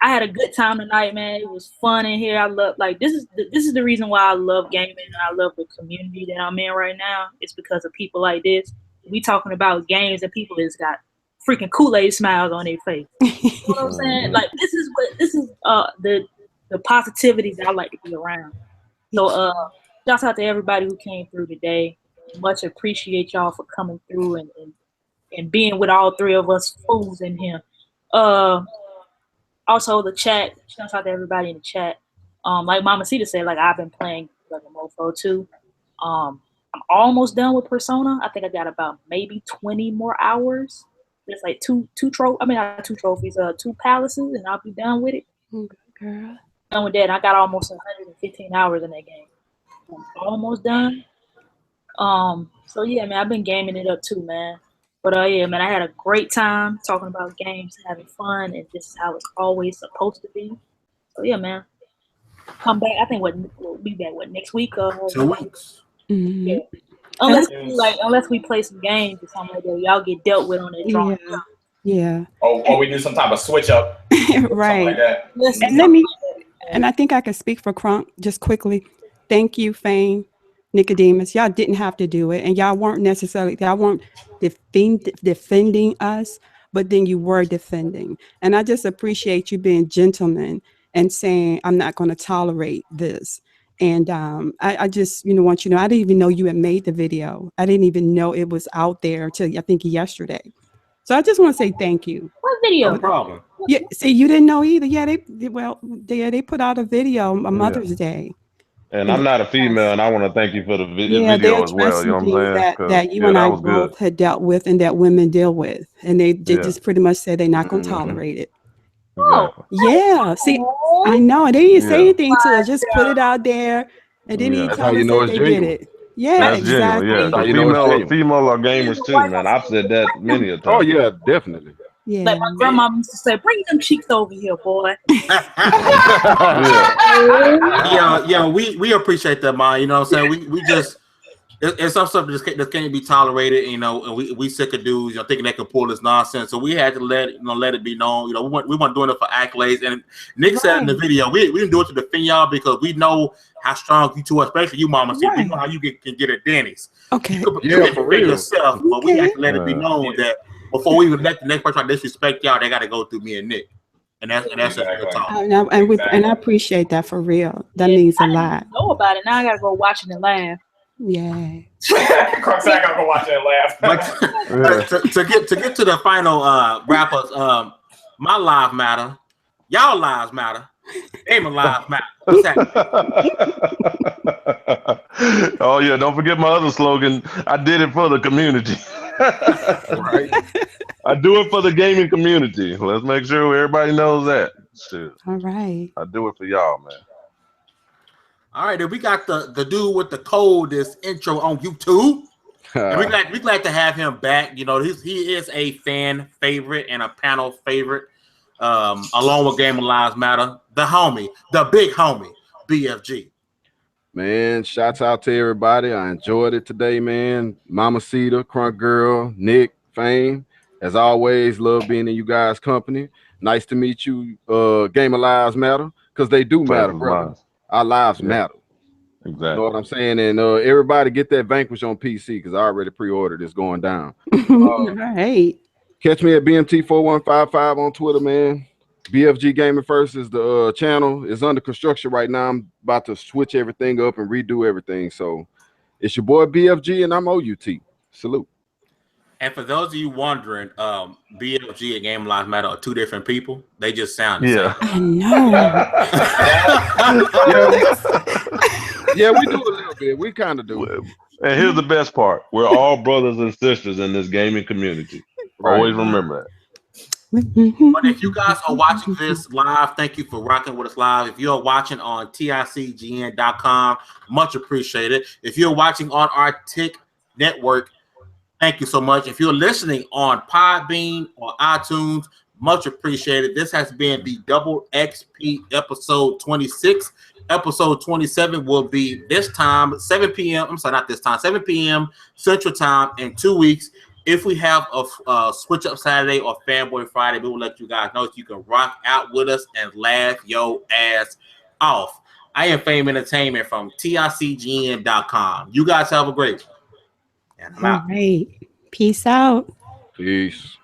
had a good time tonight, man. It was fun in here. I love this is the reason why I love gaming, and I love the community that I'm in right now. It's because of people like this. We talking about games, and people that's got freaking Kool-Aid smiles on their face. You know what I'm saying? Like this is the positivity that I like to be around. So shout out to everybody who came through today. Much appreciate y'all for coming through and being with all 3 of us fools in here. Also the chat, shout out to everybody in the chat. Like Mamacita said, like I've been playing like a mofo too. I'm almost done with Persona. I think I got about maybe 20 more hours. There's like two trophies, 2 palaces, and I'll be done with it. Girl. Done with that. I got almost 115 hours in that game. I'm almost done. So yeah, man, I've been gaming it up too, man. But yeah, man, I had a great time talking about games, having fun, and this is how it's always supposed to be. So yeah, man, come back. I think we'll be back next week? 2 weeks. Mm-hmm. Yeah. Unless we play some games or something like that, y'all get dealt with on that drawing. Yeah. Or we do some type of switch up. Right. Like that. And I think I can speak for Crunk just quickly. Thank you, Fame, Nickodemus. Y'all didn't have to do it, and y'all weren't defending us, but then you were defending. And I just appreciate you being gentlemen and saying, I'm not going to tolerate this. And I just, want you to know, I didn't even know you had made the video. I didn't even know it was out there until I think yesterday. So I just want to say thank you. What video? No problem. Yeah, see, you didn't know either. Yeah, they put out a video on Mother's Day. And I'm not a female, and I want to thank you for the video as well. You know what I'm saying? That you and I both had dealt with, and that women deal with, and they just pretty much said they're not going to tolerate it. Exactly. Yeah. See, I know. They didn't say anything to us. Just put it out there, and then he told us that they did it. Yeah, that's exactly. Genuine, yeah. Female are gamers too, man. I've said that many a time. Oh yeah, definitely. Yeah. Like my grandma used to say, "Bring them cheeks over here, boy." Yeah, we appreciate that, Ma. You know what I'm saying? We just it's some stuff that can't be tolerated, you know, and we sick of dudes, you know, thinking they can pull this nonsense. So we had to let it be known. You know, we weren't doing it for accolades. And Nick said in the video, we didn't do it to defend y'all because we know how strong you two are, especially you, Mama. See, we know how you can get at Denny's. Okay. You can for real yourself, but we have to let it be known that before we even let the next person disrespect y'all, they got to go through me and Nick. And that's just real talk. And I appreciate that for real. That means a lot. I know about it. Now I gotta go watch it and laugh. Yeah. Crunk said I gotta go watch it and laugh. But to get to the final wrap-ups, my lives matter. Y'all lives matter. Gaming lives matter. What's that? Oh yeah, don't forget my other slogan. I did it for the community. Right. I do it for the gaming community. Let's make sure everybody knows that. Shit. All right. I do it for y'all, man. All right, then we got the dude with the coldest intro on YouTube. And we glad to have him back. You know, he is a fan favorite and a panel favorite, along with Gaming Lives Matter. The big homie, BFG. Man, shouts out to everybody. I enjoyed it today, man. Mamacita, Crunk Girl, Nick, Fame. As always, love being in you guys' company. Nice to meet you. Gaming Lives Matter, because they do matter, brother. Our lives matter. Exactly. You know what I'm saying? And everybody get that Vanquish on PC because I already pre-ordered. It's going down. All right. Catch me at BMT4155 on Twitter, man. BFG Gaming First is the channel. It's under construction right now. I'm about to switch everything up and redo everything. So it's your boy BFG and I'm OUT. Salute. And for those of you wondering, BFG and Game Lives Matter are two different people. They just sound the same. I know. Yeah, we do a little bit. We kind of do. And here's the best part. We're all brothers and sisters in this gaming community. Right. Always remember that. But if you guys are watching this live, thank you for rocking with us live. If you're watching on TiCGN.com, much appreciated. If you're watching on our TiC Network, thank you so much. If you're listening on Podbean or iTunes, much appreciated. This has been the Double XP episode 26. Episode 27 will be this time, 7 p.m. I'm sorry, not this time, 7 p.m. Central Time in 2 weeks. If we have a Switch Up Saturday or Fanboy Friday, we will let you guys know so you can rock out with us and laugh your ass off. I am Fame Entertainment from TiCGN.com. You guys have a great one. And I'm out. All right. Peace out. Peace.